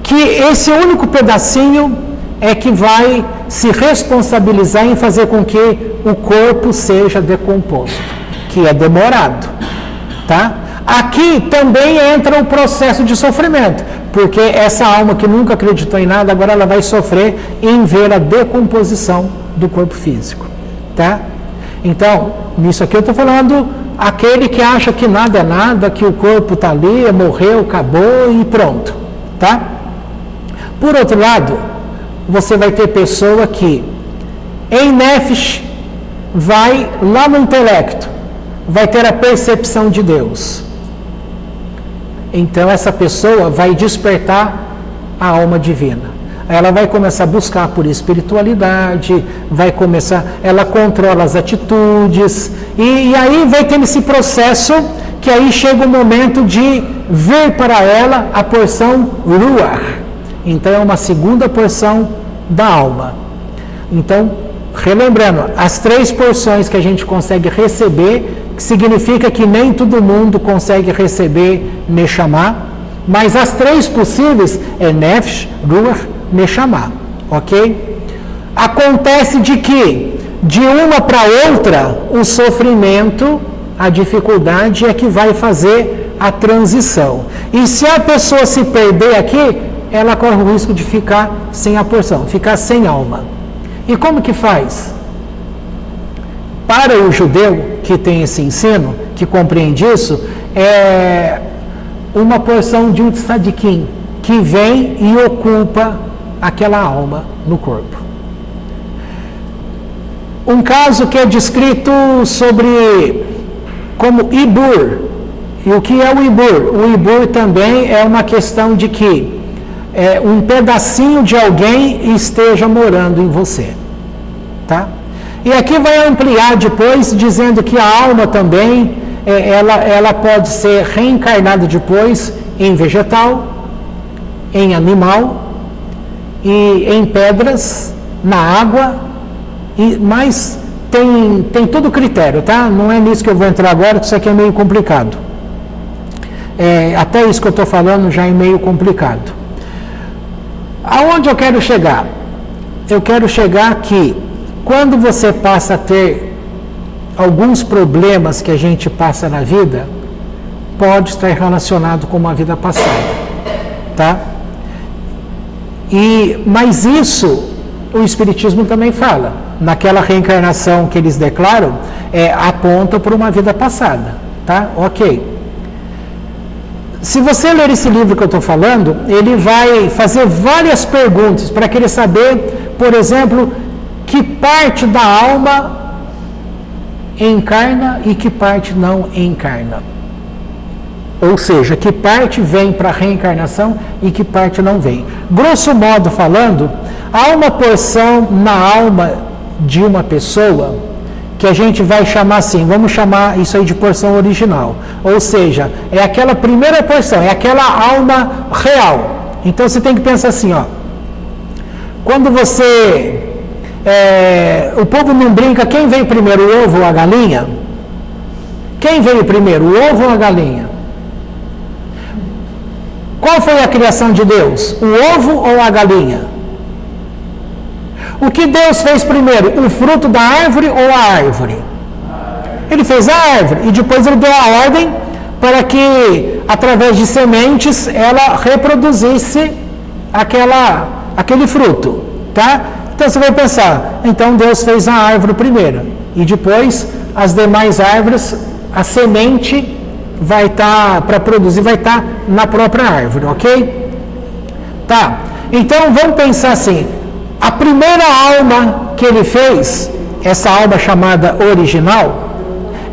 que esse único pedacinho é que vai se responsabilizar em fazer com que o corpo seja decomposto, que é demorado, tá? Aqui também entra o processo de sofrimento, porque essa alma que nunca acreditou em nada, agora ela vai sofrer em ver a decomposição do corpo físico, tá? Então, nisso aqui eu estou falando aquele que acha que nada é nada, que o corpo está ali, morreu, acabou e pronto, tá? Por outro lado, você vai ter pessoa que em Nefesh vai lá no intelecto, vai ter a percepção de Deus. Então essa pessoa vai despertar a alma divina. Ela vai começar a buscar por espiritualidade, ela controla as atitudes, e aí vai ter esse processo que aí chega o momento de vir para ela a porção Ruach. Então é uma segunda porção da alma. Então, relembrando, as 3 porções que a gente consegue receber, que significa que nem todo mundo consegue receber Neshama, mas as 3 possíveis é Nefesh, Ruach, Neshama, ok? Acontece de que, de uma para outra, o sofrimento, a dificuldade é que vai fazer a transição. E se a pessoa se perder aqui, ela corre o risco de ficar sem a porção, ficar sem alma. E como que faz? Para o judeu que tem esse ensino, que compreende isso, é uma porção de um tzadikim, que vem e ocupa aquela alma no corpo. Um caso que é descrito sobre como Ibur. E o que é o Ibur? O Ibur também é uma questão de que um pedacinho de alguém esteja morando em você, tá? E aqui vai ampliar depois, dizendo que a alma também, ela pode ser reencarnada depois em vegetal, em animal, e em pedras, na água, mas tem todo critério, tá? Não é nisso que eu vou entrar agora, que isso aqui é meio complicado. Até isso que eu estou falando já é meio complicado. Aonde eu quero chegar? Eu quero chegar que quando você passa a ter alguns problemas que a gente passa na vida, pode estar relacionado com uma vida passada, tá? Mas isso o Espiritismo também fala. Naquela reencarnação que eles declaram, aponta para uma vida passada, tá? Ok. Se você ler esse livro que eu estou falando, ele vai fazer várias perguntas para querer saber, por exemplo, que parte da alma encarna e que parte não encarna. Ou seja, que parte vem para a reencarnação e que parte não vem. Grosso modo falando, há uma porção na alma de uma pessoa que a gente vai chamar assim, vamos chamar isso aí de porção original. Ou seja, é aquela primeira porção, é aquela alma real. Então você tem que pensar assim, ó. Quando você... o povo não brinca, quem veio primeiro, o ovo ou a galinha? Quem veio primeiro, o ovo ou a galinha? Qual foi a criação de Deus? O ovo ou a galinha? O que Deus fez primeiro? O fruto da árvore ou a árvore? Ele fez a árvore e depois ele deu a ordem para que, através de sementes, ela reproduzisse aquele fruto, tá? Então você vai pensar, então Deus fez a árvore primeiro e depois as demais árvores, a semente vai estar, para produzir, vai estar na própria árvore, ok? Tá, então vamos pensar assim, a primeira alma que ele fez, essa alma chamada original,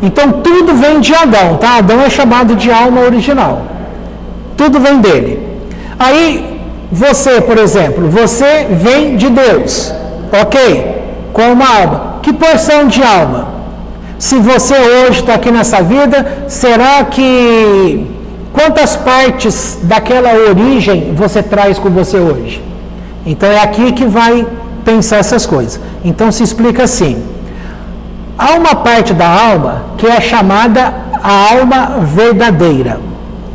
então tudo vem de Adão, tá? Adão é chamado de alma original, tudo vem dele. Aí você, por exemplo, você vem de Deus, ok? Com uma alma. Que porção de alma? Se você hoje está aqui nessa vida, será que quantas partes daquela origem você traz com você hoje? Então é aqui que vai pensar essas coisas. Então se explica assim. Há uma parte da alma que é chamada a alma verdadeira.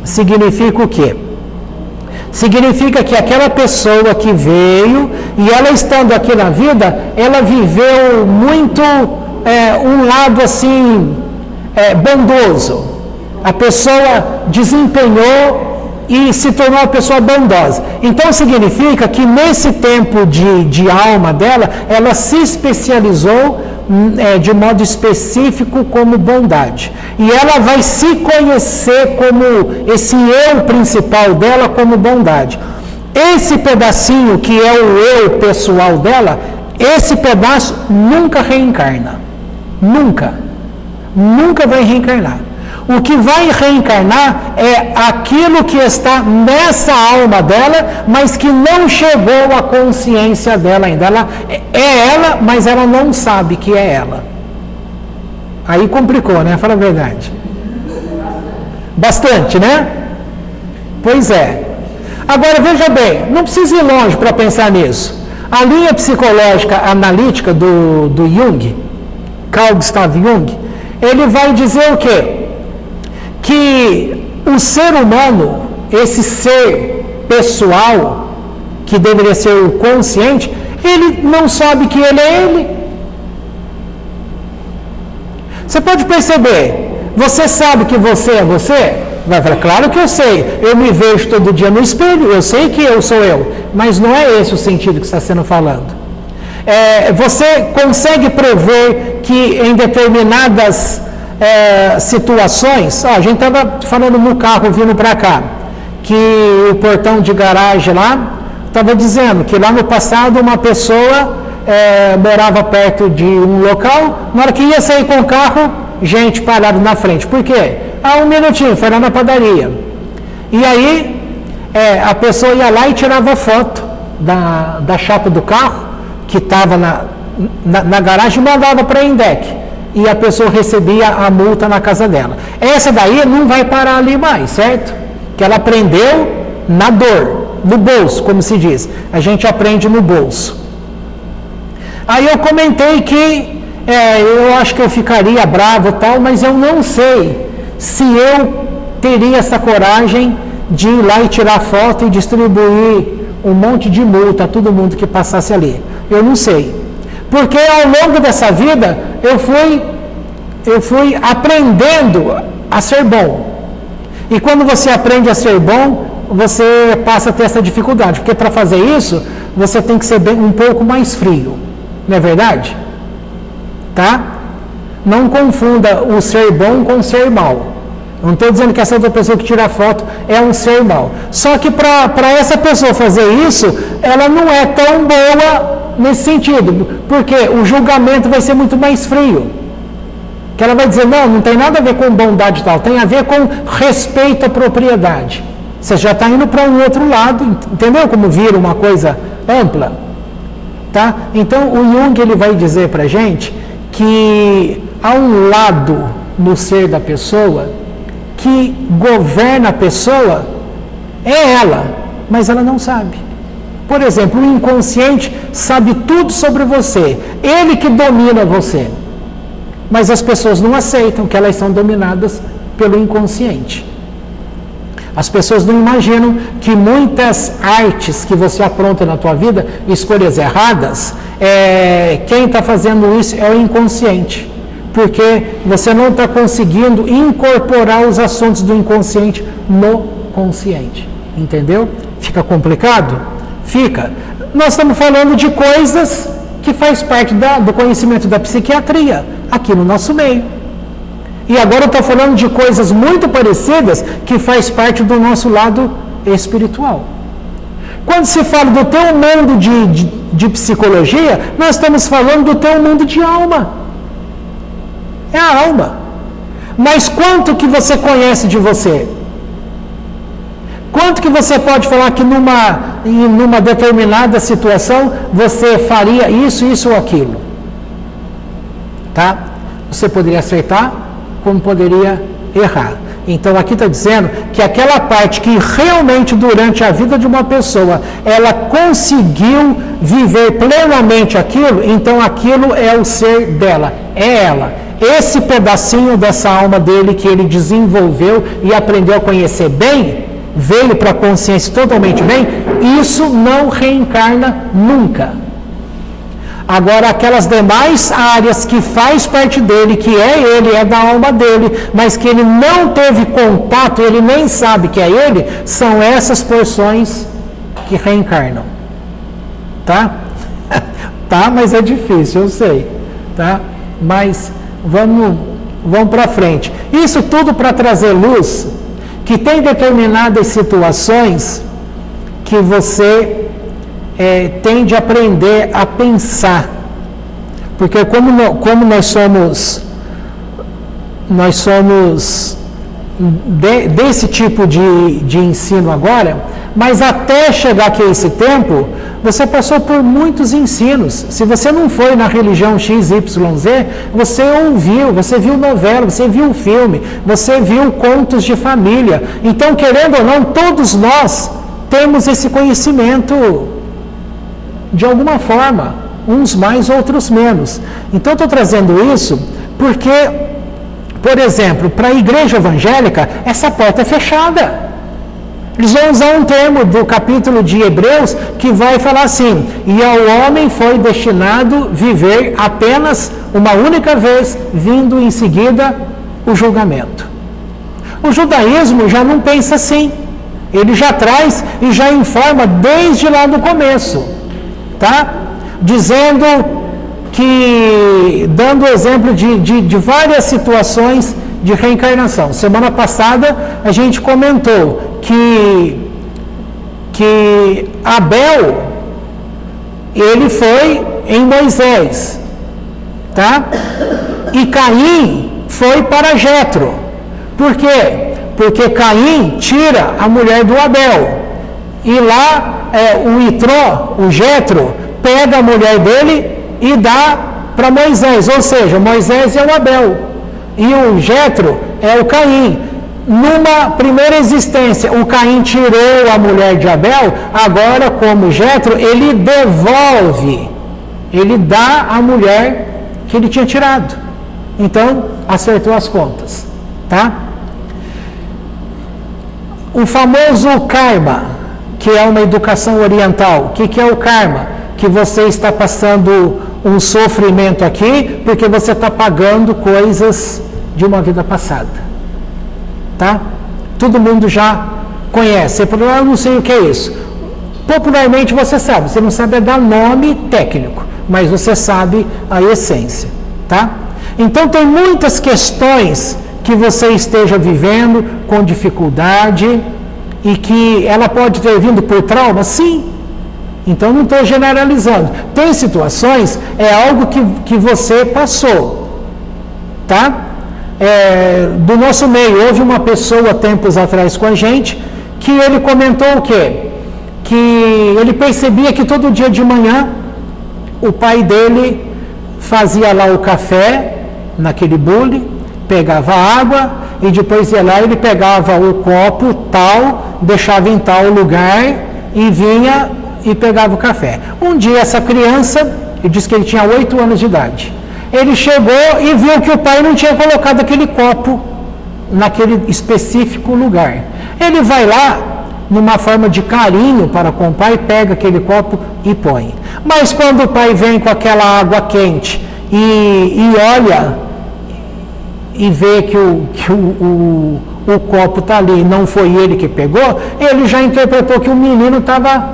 Significa o quê? Significa que aquela pessoa que veio e ela estando aqui na vida, ela viveu muito um lado assim bondoso. A pessoa desempenhou e se tornou uma pessoa bondosa. Então significa que nesse tempo de alma dela, ela se especializou de modo específico como bondade. E ela vai se conhecer como esse eu principal dela como bondade. Esse pedacinho que é o eu pessoal dela, esse pedaço nunca reencarna. Nunca. Nunca vai reencarnar. O que vai reencarnar é aquilo que está nessa alma dela, mas que não chegou à consciência dela ainda. Ela é ela, mas ela não sabe que é ela. Aí complicou, né? Fala a verdade. Bastante, né? Pois é. Agora, veja bem, não precisa ir longe para pensar nisso. A linha psicológica analítica do Jung, Carl Gustav Jung, ele vai dizer o quê? Que o ser humano, esse ser pessoal, que deveria ser o consciente, ele não sabe que ele é ele. Você pode perceber, você sabe que você é você? Vai falar, claro que eu sei, eu me vejo todo dia no espelho, eu sei que eu sou eu, mas não é esse o sentido que está sendo falando. Você consegue prever que em determinadas situações, a gente estava falando no carro vindo para cá, que o portão de garagem lá estava dizendo que lá no passado uma pessoa morava perto de um local, na hora que ia sair com o carro, gente parada na frente. Por quê? Um minutinho, foi lá na padaria. E aí a pessoa ia lá e tirava foto da chapa do carro que estava na garagem e mandava para a INDEC. E a pessoa recebia a multa na casa dela. Essa daí não vai parar ali mais, certo? Que ela aprendeu na dor, no bolso, como se diz. A gente aprende no bolso. Aí eu comentei que eu acho que eu ficaria bravo e tal, mas eu não sei se eu teria essa coragem de ir lá e tirar foto e distribuir um monte de multa a todo mundo que passasse ali. Eu não sei. Porque ao longo dessa vida eu fui aprendendo a ser bom. E quando você aprende a ser bom, você passa a ter essa dificuldade, porque para fazer isso, você tem que ser um pouco mais frio, não é verdade? Tá? Não confunda o ser bom com o ser mal. Não estou dizendo que essa outra pessoa que tira foto é um ser mal. Só que para essa pessoa fazer isso, ela não é tão boa nesse sentido, porque o julgamento vai ser muito mais frio. Que ela vai dizer, não tem nada a ver com bondade e tal, tem a ver com respeito à propriedade. Você já está indo para um outro lado, entendeu como vira uma coisa ampla? Tá? Então, o Jung ele vai dizer para a gente que há um lado no ser da pessoa que governa a pessoa, é ela, mas ela não sabe. Por exemplo, o inconsciente sabe tudo sobre você, ele que domina você. Mas as pessoas não aceitam que elas são dominadas pelo inconsciente. As pessoas não imaginam que muitas artes que você apronta na tua vida, escolhas erradas, quem está fazendo isso é o inconsciente. Porque você não está conseguindo incorporar os assuntos do inconsciente no consciente. Entendeu? Fica complicado? Fica. Nós estamos falando de coisas que faz parte do conhecimento da psiquiatria, aqui no nosso meio. E agora eu estou falando de coisas muito parecidas que faz parte do nosso lado espiritual. Quando se fala do teu mundo de psicologia, nós estamos falando do teu mundo de alma. É a alma. Mas quanto que você conhece de você? Quanto que você pode falar que numa determinada situação você faria isso ou aquilo? Tá? Você poderia acertar, como poderia errar. Então aqui está dizendo que aquela parte que realmente durante a vida de uma pessoa ela conseguiu viver plenamente aquilo, então aquilo é o ser dela, é ela. Esse pedacinho dessa alma dele que ele desenvolveu e aprendeu a conhecer bem, veio para a consciência totalmente bem, isso não reencarna nunca. Agora, aquelas demais áreas que faz parte dele, que é ele, é da alma dele, mas que ele não teve contato, ele nem sabe que é ele, são essas porções que reencarnam. Tá? Tá, mas é difícil, eu sei. Tá? Mas vamos para frente. Isso tudo para trazer luz, que tem determinadas situações que você tem de aprender a pensar, porque como nós somos desse tipo de ensino agora, mas até chegar aqui a esse tempo, você passou por muitos ensinos. Se você não foi na religião XYZ, você ouviu, você viu novela, você viu filme, você viu contos de família. Então, querendo ou não, todos nós temos esse conhecimento de alguma forma, uns mais, outros menos. Então, estou trazendo isso porque, por exemplo, para a igreja evangélica, essa porta é fechada. Eles vão usar um termo do capítulo de Hebreus que vai falar assim: e ao homem foi destinado viver apenas uma única vez, vindo em seguida o julgamento. O judaísmo já não pensa assim. Ele já traz e já informa desde lá do começo. Tá? Dizendo que, dando exemplo de várias situações de reencarnação. Semana passada a gente comentou que Abel, ele foi em Moisés, tá? E Caim foi para Jetro. Por quê? Porque Caim tira a mulher do Abel. E lá o Itró, o Jetro, pega a mulher dele e dá para Moisés. Ou seja, Moisés é o Abel e o Jetro é o Caim. Numa primeira existência, o Caim tirou a mulher de Abel, agora como Jetro, ele devolve, ele dá a mulher que ele tinha tirado. Então, acertou as contas. Tá? O famoso karma, que é uma educação oriental. O que é o karma? Que você está passando um sofrimento aqui porque você está pagando coisas de uma vida passada. Tá? todo mundo já conhece. Você falou, eu não sei o que é isso. Popularmente você sabe, você não sabe dar nome técnico, mas você sabe a essência, tá? Então tem muitas questões que você esteja vivendo com dificuldade e que ela pode ter vindo por trauma, sim. Então não estou generalizando. Tem situações, é algo que você passou, tá? Do nosso meio, houve uma pessoa tempos atrás com a gente que ele comentou o quê? Que ele percebia que todo dia de manhã o pai dele fazia lá o café naquele bule, pegava água e depois ia lá, ele pegava o copo tal, deixava em tal lugar e vinha e pegava o café. Um dia essa criança, ele disse que ele tinha 8 anos de idade, ele chegou e viu que o pai não tinha colocado aquele copo naquele específico lugar. Ele vai lá, numa forma de carinho para com o pai, pega aquele copo e põe. Mas quando o pai vem com aquela água quente e olha e vê que o copo está ali e não foi ele que pegou, ele já interpretou que o menino estava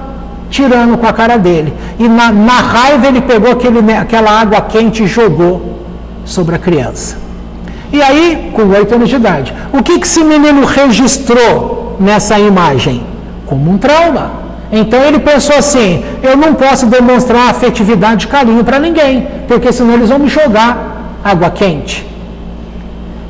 tirando com a cara dele. E na raiva ele pegou aquela água quente e jogou sobre a criança. E aí, com 8 anos de idade, o que esse menino registrou nessa imagem? Como um trauma. Então ele pensou assim, eu não posso demonstrar afetividade e carinho para ninguém, porque senão eles vão me jogar água quente.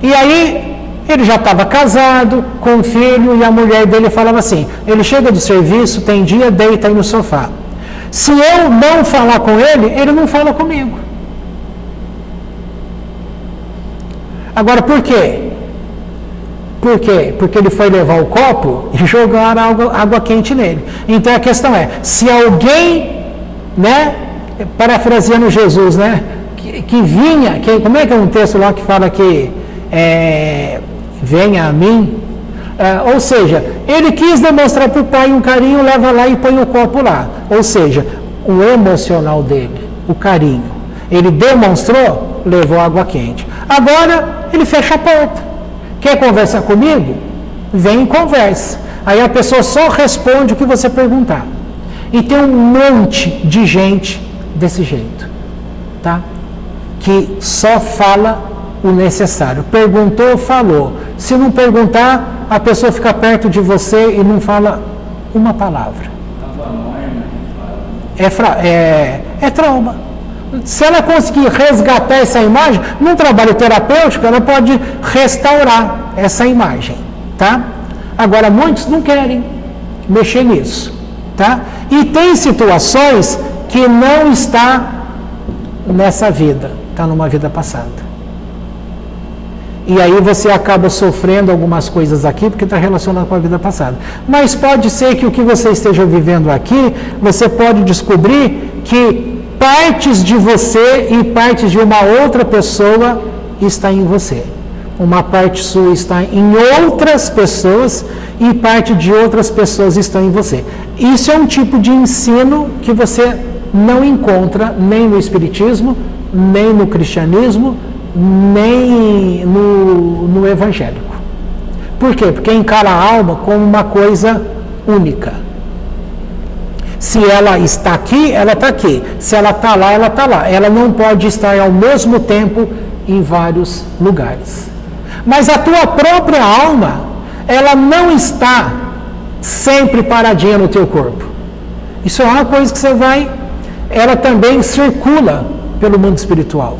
E aí, ele já estava casado, com um filho, e a mulher dele falava assim, ele chega do serviço, tem dia, deita aí no sofá. Se eu não falar com ele, ele não fala comigo. Agora, por quê? Por quê? Porque ele foi levar o copo e jogaram água quente nele. Então a questão é, se alguém, né, parafraseando Jesus, né, que vinha, como é que é um texto lá que fala que venha a mim? Ou seja, ele quis demonstrar para o pai um carinho, leva lá e põe o copo lá. Ou seja, o emocional dele, o carinho. Ele demonstrou, levou água quente. Agora, ele fecha a porta. Quer conversar comigo? Vem e conversa. Aí a pessoa só responde o que você perguntar. E tem um monte de gente desse jeito, tá? Que só fala o necessário. Perguntou, falou. Se não perguntar, a pessoa fica perto de você e não fala uma palavra. É trauma. Se ela conseguir resgatar essa imagem, num trabalho terapêutico, ela pode restaurar essa imagem, tá? Agora, muitos não querem mexer nisso, tá? E tem situações que não está nessa vida, está numa vida passada. E aí você acaba sofrendo algumas coisas aqui, porque está relacionado com a vida passada. Mas pode ser que o que você esteja vivendo aqui, você pode descobrir que partes de você e partes de uma outra pessoa está em você. Uma parte sua está em outras pessoas e parte de outras pessoas está em você. Isso é um tipo de ensino que você não encontra nem no Espiritismo, nem no Cristianismo, nem no Evangélico. Por quê? Porque encara a alma como uma coisa única. Se ela está aqui, ela está aqui. Se ela está lá, ela está lá. Ela não pode estar ao mesmo tempo em vários lugares. Mas a tua própria alma, ela não está sempre paradinha no teu corpo. Isso é uma coisa que você vai... Ela também circula pelo mundo espiritual.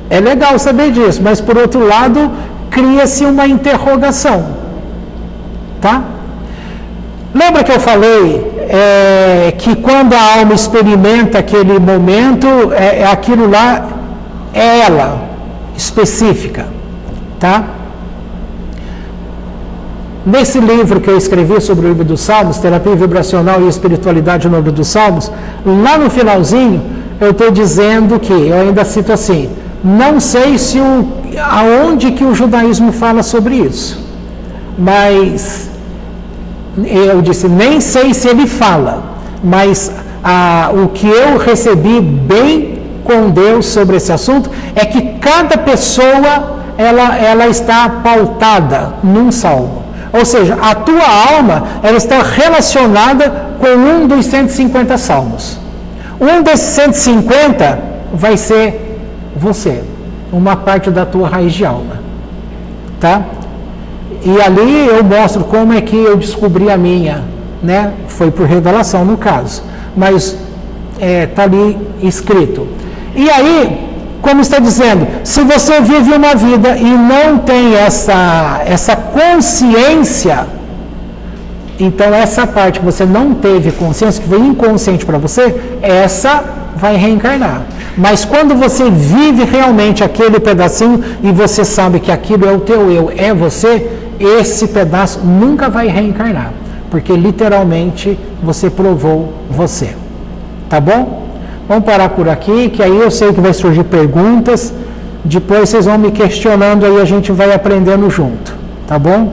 É legal saber disso, mas por outro lado, cria-se uma interrogação. Tá? Lembra que eu falei que quando a alma experimenta aquele momento, aquilo lá é ela, específica, tá? Nesse livro que eu escrevi sobre o livro dos Salmos, Terapia Vibracional e Espiritualidade no livro dos Salmos, lá no finalzinho, eu estou dizendo que, eu ainda cito assim, não sei aonde que o judaísmo fala sobre isso, mas... eu disse, nem sei se ele fala, mas o que eu recebi bem com Deus sobre esse assunto é que cada pessoa ela está pautada num salmo. Ou seja, a tua alma, ela está relacionada com um dos 150 salmos. Um desses 150 vai ser você, uma parte da tua raiz de alma. Tá? E ali eu mostro como é que eu descobri a minha, né? Foi por revelação no caso, mas está ali escrito. E aí, como está dizendo, se você vive uma vida e não tem essa consciência, então essa parte que você não teve consciência, que foi inconsciente para você, essa vai reencarnar. Mas quando você vive realmente aquele pedacinho e você sabe que aquilo é o teu eu, é você, esse pedaço nunca vai reencarnar, porque literalmente você provou você. Tá bom? Vamos parar por aqui, que aí eu sei que vai surgir perguntas, depois vocês vão me questionando, aí a gente vai aprendendo junto, tá bom?